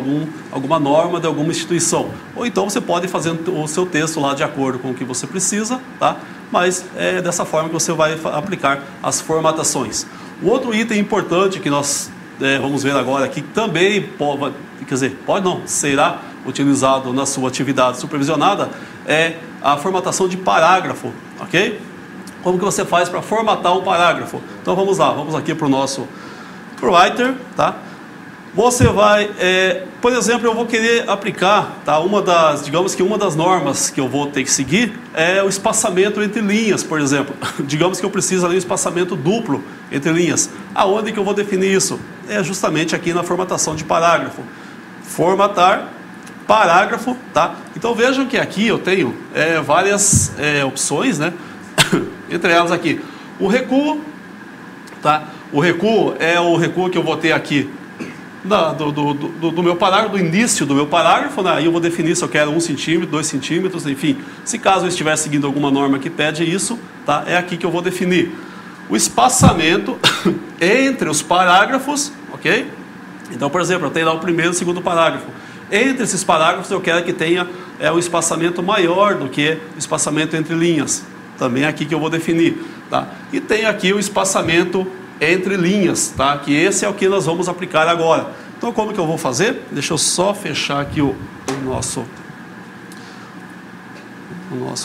alguma norma de alguma instituição. Ou então você pode fazer o seu texto lá de acordo com o que você precisa, tá? Mas é dessa forma que você vai aplicar as formatações. O outro item importante que nós vamos ver agora aqui, também pode, quer dizer, pode não, será utilizado na sua atividade supervisionada, é a formatação de parágrafo, ok? Como que você faz para formatar um parágrafo? Então vamos lá, vamos aqui para o nosso Writer, tá? Você vai, por exemplo, eu vou querer aplicar, tá? Digamos que uma das normas que eu vou ter que seguir é o espaçamento entre linhas, por exemplo. Digamos que eu preciso ali de um espaçamento duplo entre linhas. Aonde que eu vou definir isso? É justamente aqui na formatação de parágrafo. Formatar parágrafo, tá? Então vejam que aqui eu tenho várias opções, né? Entre elas aqui, o recuo, tá? O recuo é o recuo que eu vou ter aqui do meu parágrafo, do início do meu parágrafo, né? Aí eu vou definir se eu quero 1 centímetro, 2 centímetros, enfim. Se caso eu estiver seguindo alguma norma que pede isso, tá? É aqui que eu vou definir o espaçamento entre os parágrafos, ok? Então, por exemplo, eu tenho lá o primeiro e o segundo parágrafo. Entre esses parágrafos eu quero que tenha um espaçamento maior do que o espaçamento entre linhas. Também é aqui que eu vou definir, tá? E tem aqui o espaçamento entre linhas, tá? Que esse é o que nós vamos aplicar agora. Então, como que eu vou fazer? Deixa eu só fechar aqui o nosso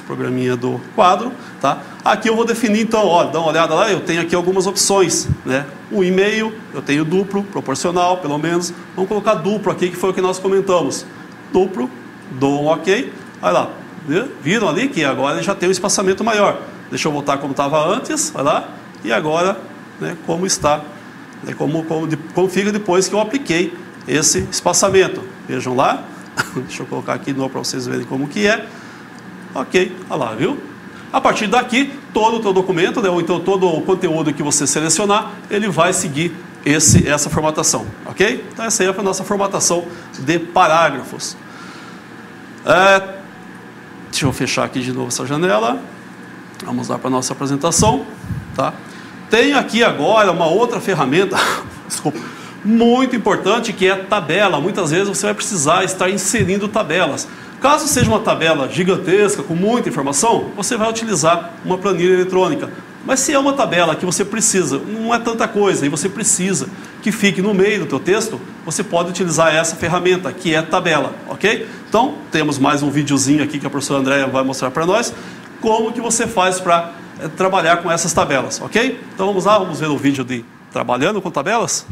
programinha do quadro, tá? Aqui eu vou definir, então, ó, dá uma olhada lá, eu tenho aqui algumas opções, né? O e-mail, eu tenho duplo, proporcional, pelo menos. Vamos colocar duplo aqui, que foi o que nós comentamos. Duplo, dou um ok. Olha lá, viram ali que agora ele já tem um espaçamento maior. Deixa eu voltar como estava antes, olha lá. E agora, né, como está, né, como fica depois que eu apliquei esse espaçamento. Vejam lá. Deixa eu colocar aqui de novo para vocês verem como que é. Ok, olha lá, viu? A partir daqui, todo o teu documento, né, ou então todo o conteúdo que você selecionar, ele vai seguir essa formatação, ok? Então essa aí é a nossa formatação de parágrafos. Deixa eu fechar aqui de novo essa janela. Vamos lá para a nossa apresentação, tá? Tenho aqui agora uma outra ferramenta, desculpa, muito importante, que é a tabela. Muitas vezes você vai precisar estar inserindo tabelas. Caso seja uma tabela gigantesca, com muita informação, você vai utilizar uma planilha eletrônica. Mas se é uma tabela que você precisa, não é tanta coisa, e você precisa que fique no meio do teu texto, você pode utilizar essa ferramenta, que é tabela, ok? Então, temos mais um videozinho aqui que a professora Andréia vai mostrar para nós, como que você faz para trabalhar com essas tabelas, ok? Então vamos lá, vamos ver o vídeo de trabalhando com tabelas?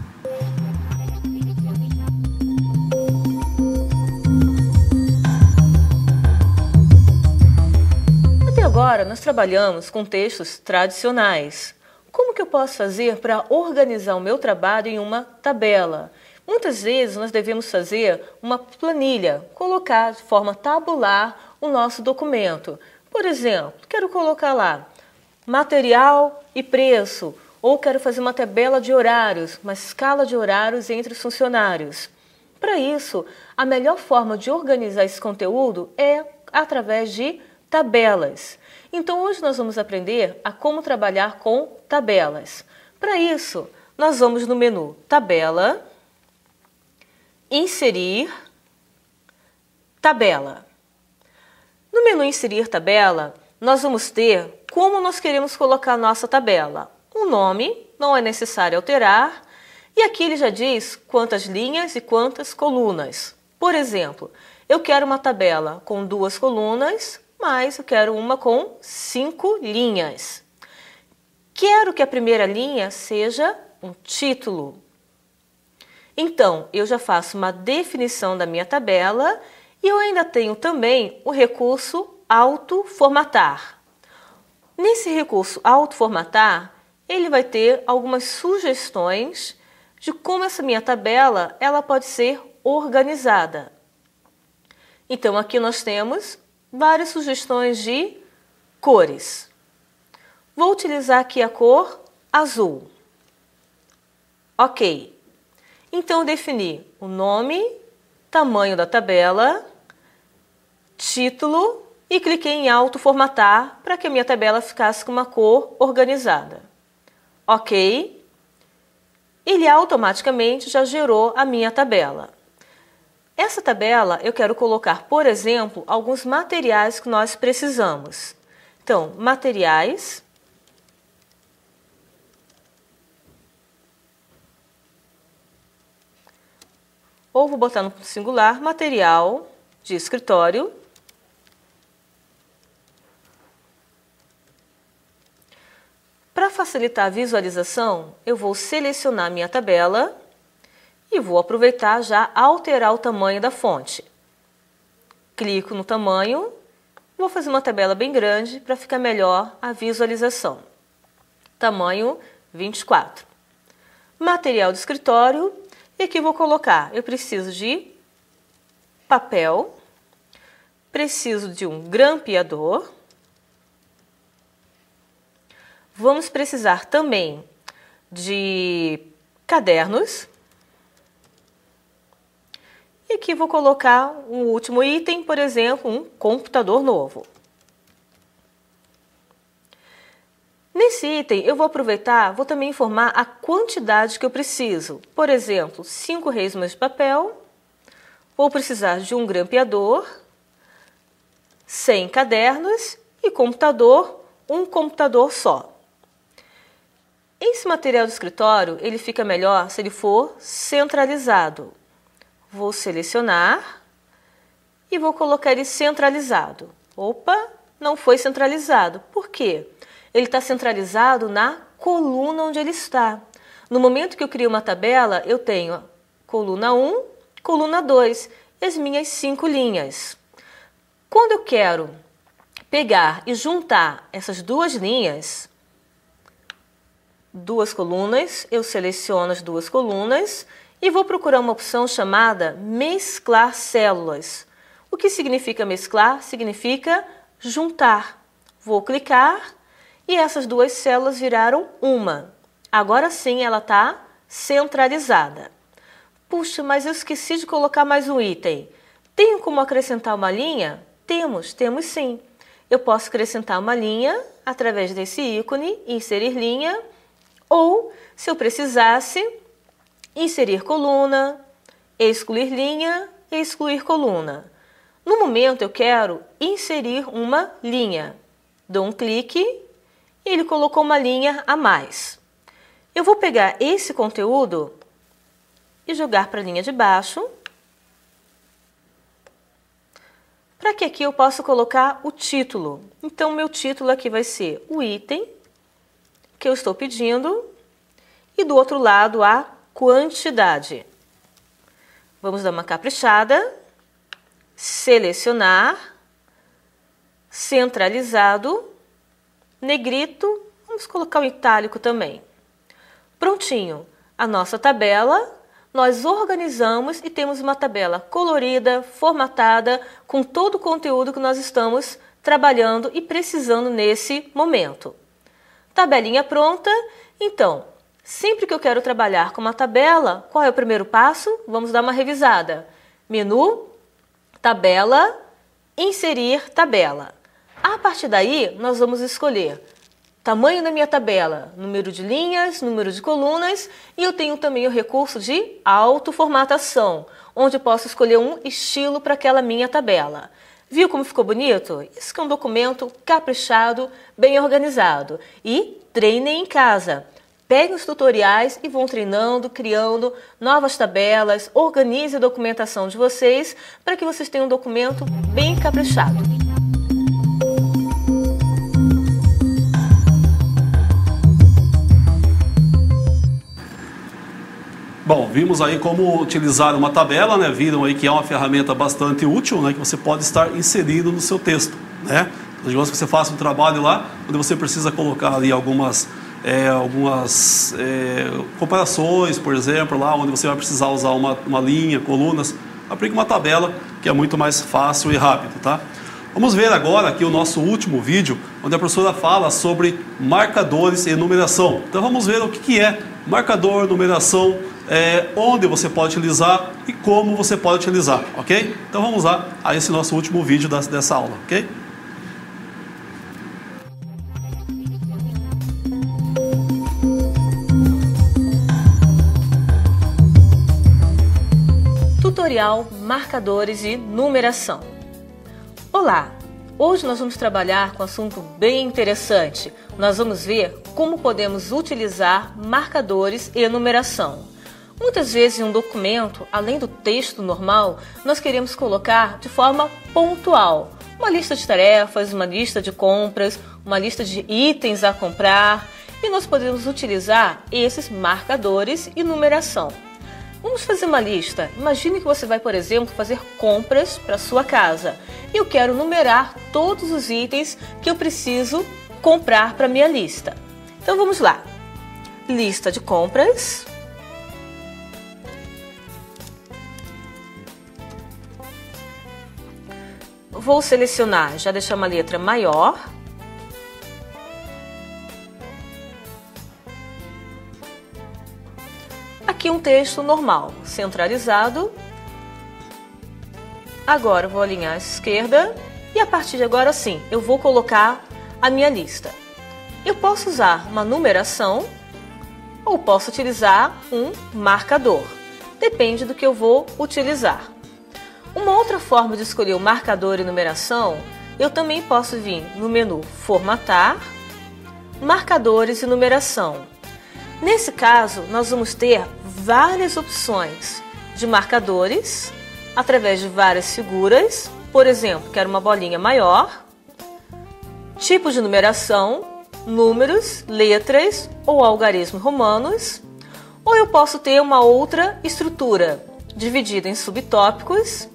Agora nós trabalhamos com textos tradicionais. Como que eu posso fazer para organizar o meu trabalho em uma tabela? Muitas vezes nós devemos fazer uma planilha, colocar de forma tabular o nosso documento. Por exemplo, quero colocar lá material e preço, ou quero fazer uma tabela de horários, uma escala de horários entre os funcionários. Para isso, a melhor forma de organizar esse conteúdo é através de tabelas. Então hoje nós vamos aprender a como trabalhar com tabelas. Para isso, nós vamos no menu Tabela, Inserir, Tabela. No menu Inserir Tabela, nós vamos ter como nós queremos colocar a nossa tabela. O nome, não é necessário alterar, E aqui ele já diz quantas linhas e quantas colunas. Por exemplo, eu quero uma tabela com 2 colunas, mas eu quero uma com 5 linhas. Quero que a primeira linha seja um título. Então, eu já faço uma definição da minha tabela e eu ainda tenho também o recurso autoformatar. Nesse recurso autoformatar, ele vai ter algumas sugestões de como essa minha tabela ela pode ser organizada. Então, aqui nós temos várias sugestões de cores. Vou utilizar aqui a cor azul. Ok. Então, eu defini o nome, tamanho da tabela, título e cliquei em autoformatar para que a minha tabela ficasse com uma cor organizada. Ok. Ele automaticamente já gerou a minha tabela. Essa tabela eu quero colocar, por exemplo, alguns materiais que nós precisamos. Então, materiais. Ou vou botar no singular, material de escritório. Para facilitar a visualização, eu vou selecionar minha tabela e vou aproveitar já alterar o tamanho da fonte. Clico no tamanho, vou fazer uma tabela bem grande para ficar melhor a visualização. Tamanho 24. Material de escritório, e aqui vou colocar, eu preciso de papel, preciso de um grampeador, vamos precisar também de cadernos. E aqui vou colocar um último item, por exemplo, um computador novo. Nesse item, eu vou aproveitar, vou também informar a quantidade que eu preciso. Por exemplo, 5 resmas de papel, vou precisar de um grampeador, 100 cadernos e computador, um computador só. Esse material do escritório, ele fica melhor se ele for centralizado. Vou selecionar e vou colocar ele centralizado. Opa, não foi centralizado. Por quê? Ele está centralizado na coluna onde ele está. No momento que eu crio uma tabela, eu tenho coluna 1, coluna 2 e as minhas 5 linhas. Quando eu quero pegar e juntar essas 2 linhas, 2 colunas, eu seleciono as 2 colunas e vou procurar uma opção chamada mesclar células. O que significa mesclar? Significa juntar. Vou clicar e essas 2 células viraram uma. Agora sim ela está centralizada. Puxa, mas eu esqueci de colocar mais um item. Tenho como acrescentar uma linha? Temos sim. Eu posso acrescentar uma linha através desse ícone, inserir linha, ou, se eu precisasse, inserir coluna, excluir linha e excluir coluna. No momento eu quero inserir uma linha. Dou um clique e ele colocou uma linha a mais. Eu vou pegar esse conteúdo e jogar para a linha de baixo, para que aqui eu possa colocar o título. Então, meu título aqui vai ser o item que eu estou pedindo e do outro lado a quantidade. Vamos dar uma caprichada, selecionar, centralizado, negrito, vamos colocar o itálico também. Prontinho, a nossa tabela, nós organizamos e temos uma tabela colorida, formatada, com todo o conteúdo que nós estamos trabalhando e precisando nesse momento. Tabelinha pronta, então, sempre que eu quero trabalhar com uma tabela, qual é o primeiro passo? Vamos dar uma revisada. Menu, tabela, inserir tabela. A partir daí, nós vamos escolher tamanho da minha tabela, número de linhas, número de colunas, e eu tenho também o recurso de autoformatação, onde eu posso escolher um estilo para aquela minha tabela. Viu como ficou bonito? Isso que é um documento caprichado, bem organizado. E treinem em casa. Peguem os tutoriais e vão treinando, criando novas tabelas, organize a documentação de vocês para que vocês tenham um documento bem caprichado. Bom, vimos aí como utilizar uma tabela, né? Viram aí que é uma ferramenta bastante útil, né? Que você pode estar inserindo no seu texto, né? Digamos que você faça um trabalho lá, onde você precisa colocar ali algumas comparações, por exemplo, lá onde você vai precisar usar uma linha, colunas, aplique uma tabela que é muito mais fácil e rápido, tá? Vamos ver agora aqui o nosso último vídeo, onde a professora fala sobre marcadores e numeração. Então vamos ver o que é marcador, numeração, onde você pode utilizar e como você pode utilizar, ok? Então vamos lá a esse nosso último vídeo dessa aula, ok? Tutorial Marcadores e Numeração. Olá! Hoje nós vamos trabalhar com um assunto bem interessante. Nós vamos ver como podemos utilizar marcadores e numeração. Muitas vezes em um documento, além do texto normal, nós queremos colocar de forma pontual uma lista de tarefas, uma lista de compras, uma lista de itens a comprar, e nós podemos utilizar esses marcadores e numeração. Vamos fazer uma lista. Imagine que você vai, por exemplo, fazer compras para sua casa. Eu quero numerar todos os itens que eu preciso comprar para minha lista. Então vamos lá. Lista de compras. Vou selecionar, já deixar uma letra maior. Aqui um texto normal, centralizado. Agora eu vou alinhar à esquerda e a partir de agora sim, eu vou colocar a minha lista. Eu posso usar uma numeração ou posso utilizar um marcador. Depende do que eu vou utilizar. Uma outra forma de escolher o marcador e numeração, eu também posso vir no menu Formatar, Marcadores e Numeração. Nesse caso, nós vamos ter várias opções de marcadores através de várias figuras. Por exemplo, quero uma bolinha maior, tipo de numeração, números, letras ou algarismos romanos, ou eu posso ter uma outra estrutura dividida em subtópicos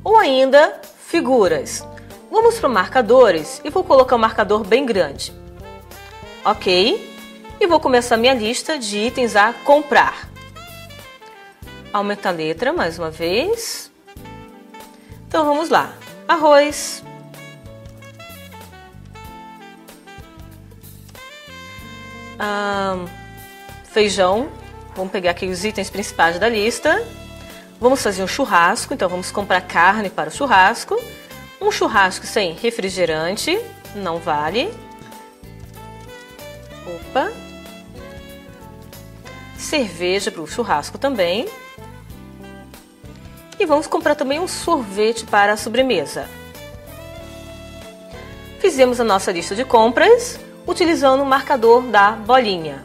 ou ainda figuras. Vamos para marcadores e vou colocar um marcador bem grande. Ok? E vou começar minha lista de itens a comprar. Aumenta a letra mais uma vez. Então vamos lá. Arroz. Feijão. Vamos pegar aqui os itens principais da lista. Vamos fazer um churrasco, então vamos comprar carne para o churrasco. Um churrasco sem refrigerante, não vale. Opa. Cerveja para o churrasco também. E vamos comprar também um sorvete para a sobremesa. Fizemos a nossa lista de compras utilizando o marcador da bolinha.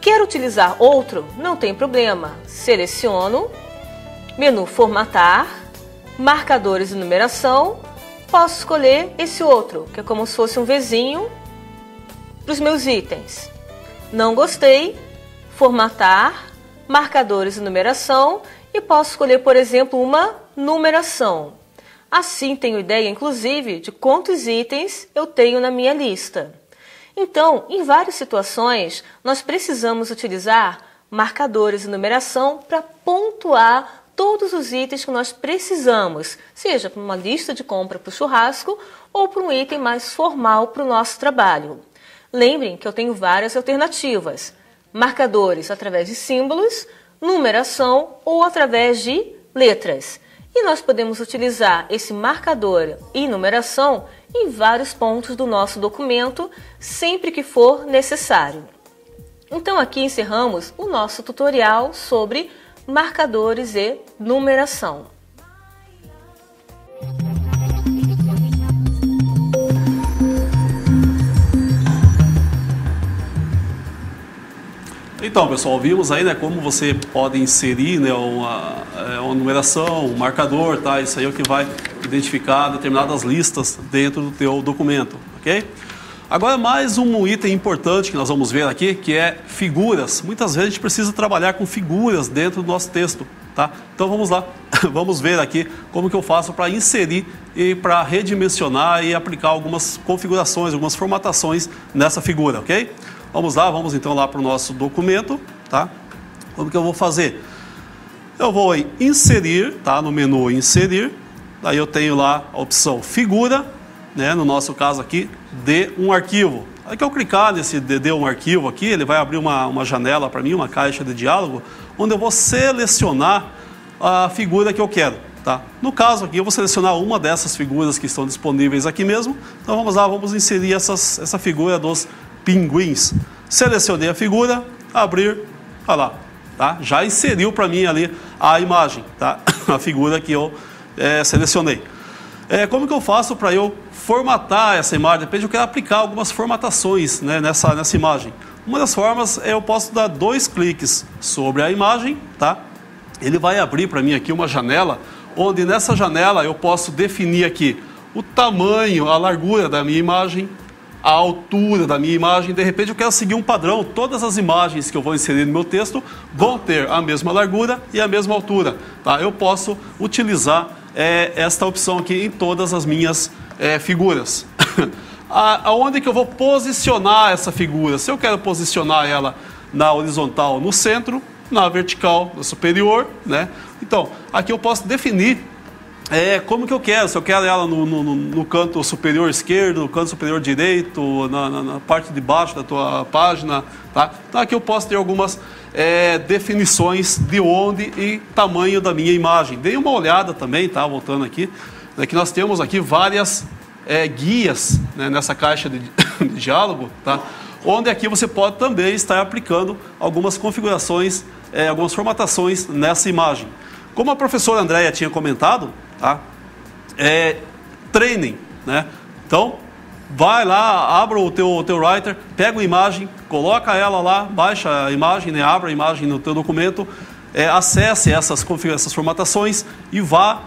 Quero utilizar outro? Não tem problema. Seleciono, menu Formatar, Marcadores e Numeração. Posso escolher esse outro, que é como se fosse um Vzinho para os meus itens. Não gostei? Formatar, Marcadores e Numeração e posso escolher, por exemplo, uma numeração. Assim tenho ideia, inclusive, de quantos itens eu tenho na minha lista. Então, em várias situações, nós precisamos utilizar marcadores e numeração para pontuar todos os itens que nós precisamos, seja para uma lista de compra para o churrasco ou para um item mais formal para o nosso trabalho. Lembrem que eu tenho várias alternativas. Marcadores através de símbolos, numeração ou através de letras. E nós podemos utilizar esse marcador e numeração em vários pontos do nosso documento, sempre que for necessário. Então aqui encerramos o nosso tutorial sobre marcadores e numeração. Então, pessoal, vimos aí, né, como você pode inserir, né, uma numeração, um marcador, tá? Isso aí é o que vai identificar determinadas listas dentro do teu documento, ok? Agora, mais um item importante que nós vamos ver aqui, que é figuras. Muitas vezes a gente precisa trabalhar com figuras dentro do nosso texto, tá? Então, vamos lá, vamos ver aqui como que eu faço para inserir e para redimensionar e aplicar algumas configurações, algumas formatações nessa figura, ok? Vamos lá, vamos então lá para o nosso documento, tá? Como que eu vou fazer? Eu vou em inserir, tá? No menu inserir, daí eu tenho lá a opção figura, né? No nosso caso aqui, de um arquivo. Aí que eu clicar nesse de um arquivo aqui, ele vai abrir uma janela para mim, uma caixa de diálogo, onde eu vou selecionar a figura que eu quero, tá? No caso aqui, eu vou selecionar uma dessas figuras que estão disponíveis aqui mesmo. Então vamos lá, vamos inserir essa figura dos pinguins. Selecionei a figura, abrir, olha lá, tá? Já inseriu para mim ali a imagem, tá? A figura que eu selecionei. Como que eu faço para eu formatar essa imagem? De repente eu quero aplicar algumas formatações, né, nessa imagem. Uma das formas é eu posso dar 2 cliques sobre a imagem, tá? Ele vai abrir para mim aqui uma janela, onde nessa janela eu posso definir aqui o tamanho, a largura da minha imagem, a altura da minha imagem. De repente eu quero seguir um padrão, todas as imagens que eu vou inserir no meu texto vão ter a mesma largura e a mesma altura, tá? Eu posso utilizar esta opção aqui em todas as minhas figuras. Aonde que eu vou posicionar essa figura? Se eu quero posicionar ela na horizontal no centro, na vertical no superior, né? Então, aqui eu posso definir como que eu quero, se eu quero ela no canto superior esquerdo, no canto superior direito, na parte de baixo da tua página, tá? Então aqui eu posso ter algumas definições de onde e tamanho da minha imagem. Dei uma olhada também, tá? Voltando aqui, né, que nós temos aqui várias guias, né, nessa caixa de diálogo, tá? Onde aqui você pode também estar aplicando algumas configurações, algumas formatações nessa imagem. Como a professora Andréia tinha comentado, tá? Treinem, né? Então, vai lá, abra o teu Writer, pega a imagem, coloca ela lá, baixa a imagem, né? Abra a imagem no teu documento, acesse essas formatações e vá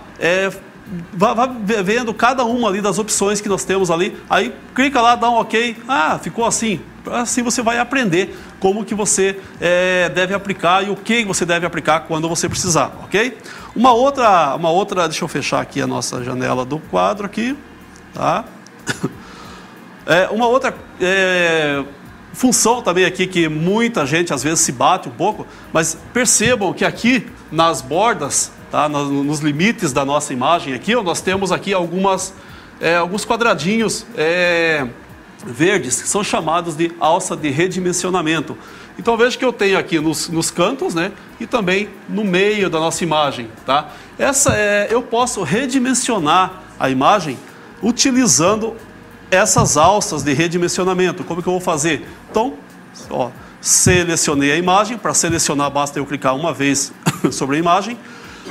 vendo cada uma ali das opções que nós temos ali. Aí clica lá, dá um OK, ficou assim. Assim você vai aprender como que você deve aplicar e o que você deve aplicar quando você precisar, ok? Uma outra, deixa eu fechar aqui a nossa janela do quadro aqui, tá? Uma outra função também aqui que muita gente às vezes se bate um pouco, mas percebam que aqui nas bordas, tá? Nos limites da nossa imagem aqui, nós temos aqui alguns quadradinhos verdes, que são chamados de alça de redimensionamento. Então veja que eu tenho aqui nos cantos, né, e também no meio da nossa imagem, tá? Eu posso redimensionar a imagem utilizando essas alças de redimensionamento. Como que eu vou fazer? Então, selecionei a imagem. Para selecionar basta eu clicar uma vez sobre a imagem.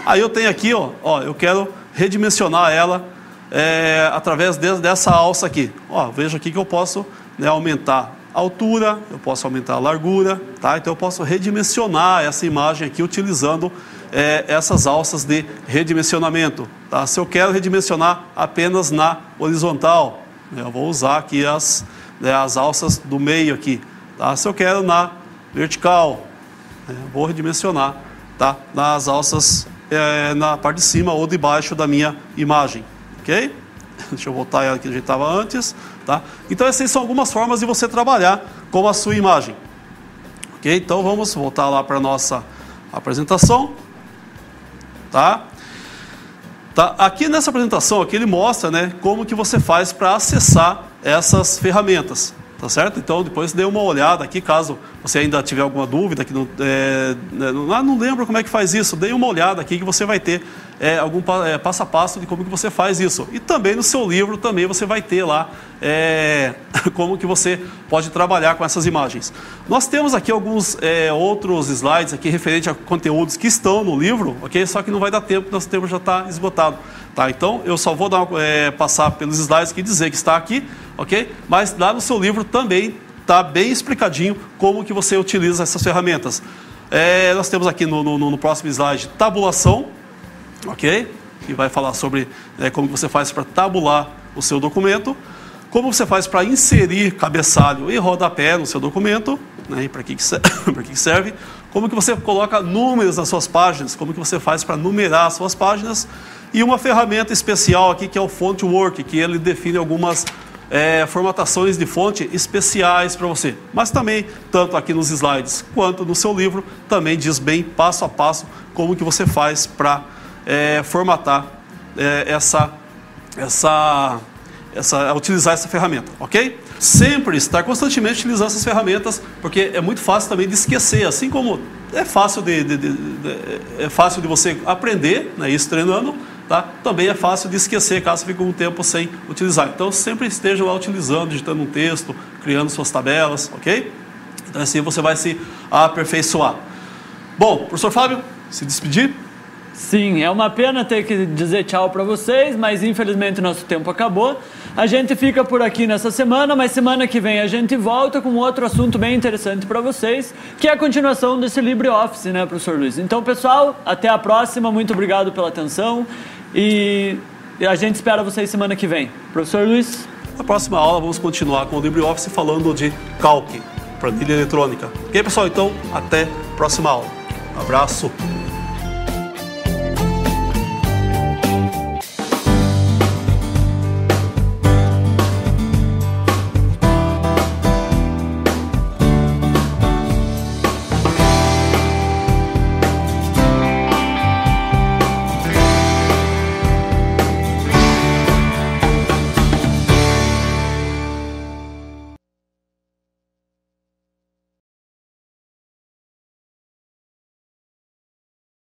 Aí eu tenho aqui, eu quero redimensionar ela através dessa alça aqui. Veja aqui que eu posso, né, aumentar a altura, eu posso aumentar a largura, tá? Então eu posso redimensionar essa imagem aqui utilizando essas alças de redimensionamento, tá? Se eu quero redimensionar apenas na horizontal, eu vou usar aqui as alças do meio aqui, tá? Se eu quero na vertical, eu vou redimensionar, tá? Nas alças na parte de cima ou de baixo da minha imagem. Ok? Deixa eu voltar ela que a gente estava antes, tá? Então essas são algumas formas de você trabalhar com a sua imagem. Ok? Então vamos voltar lá para a nossa apresentação, tá? Aqui nessa apresentação aqui ele mostra, né, como que você faz para acessar essas ferramentas, tá certo? Então depois dê uma olhada aqui, caso você ainda tiver alguma dúvida, que não lembro como é que faz isso, dê uma olhada aqui que você vai ter algum passo a passo de como que você faz isso. E também no seu livro também você vai ter lá como que você pode trabalhar com essas imagens. Nós temos aqui alguns outros slides aqui referente a conteúdos que estão no livro, ok? Só que não vai dar tempo, nosso tempo já está esgotado. Tá, então eu só vou passar pelos slides aqui e dizer que está aqui, ok? Mas lá no seu livro também está bem explicadinho como que você utiliza essas ferramentas. Nós temos aqui no próximo slide tabulação, ok? Que vai falar sobre como você faz para tabular o seu documento, como você faz para inserir cabeçalho e rodapé no seu documento, né? Para que serve, como que você coloca números nas suas páginas, como que você faz para numerar as suas páginas, e uma ferramenta especial aqui que é o Fontwork, que ele define algumas formatações de fonte especiais para você. Mas também, tanto aqui nos slides quanto no seu livro, também diz bem passo a passo como que você faz para formatar utilizar essa ferramenta, ok? Sempre estar constantemente utilizando essas ferramentas, porque é muito fácil também de esquecer, assim como é fácil de você aprender, né, isso treinando, tá? Também é fácil de esquecer caso fique um tempo sem utilizar. Então sempre esteja lá utilizando, digitando um texto, criando suas tabelas, ok? Então assim você vai se aperfeiçoar. Bom, professor Fábio, se despedir? Sim, é uma pena ter que dizer tchau para vocês, mas infelizmente nosso tempo acabou. A gente fica por aqui nessa semana, mas semana que vem a gente volta com outro assunto bem interessante para vocês, que é a continuação desse LibreOffice, né, professor Luiz? Então, pessoal, até a próxima, muito obrigado pela atenção e a gente espera vocês semana que vem. Professor Luiz? Na próxima aula vamos continuar com o LibreOffice falando de Calc, planilha eletrônica. Ok, pessoal? Então, até a próxima aula. Um abraço.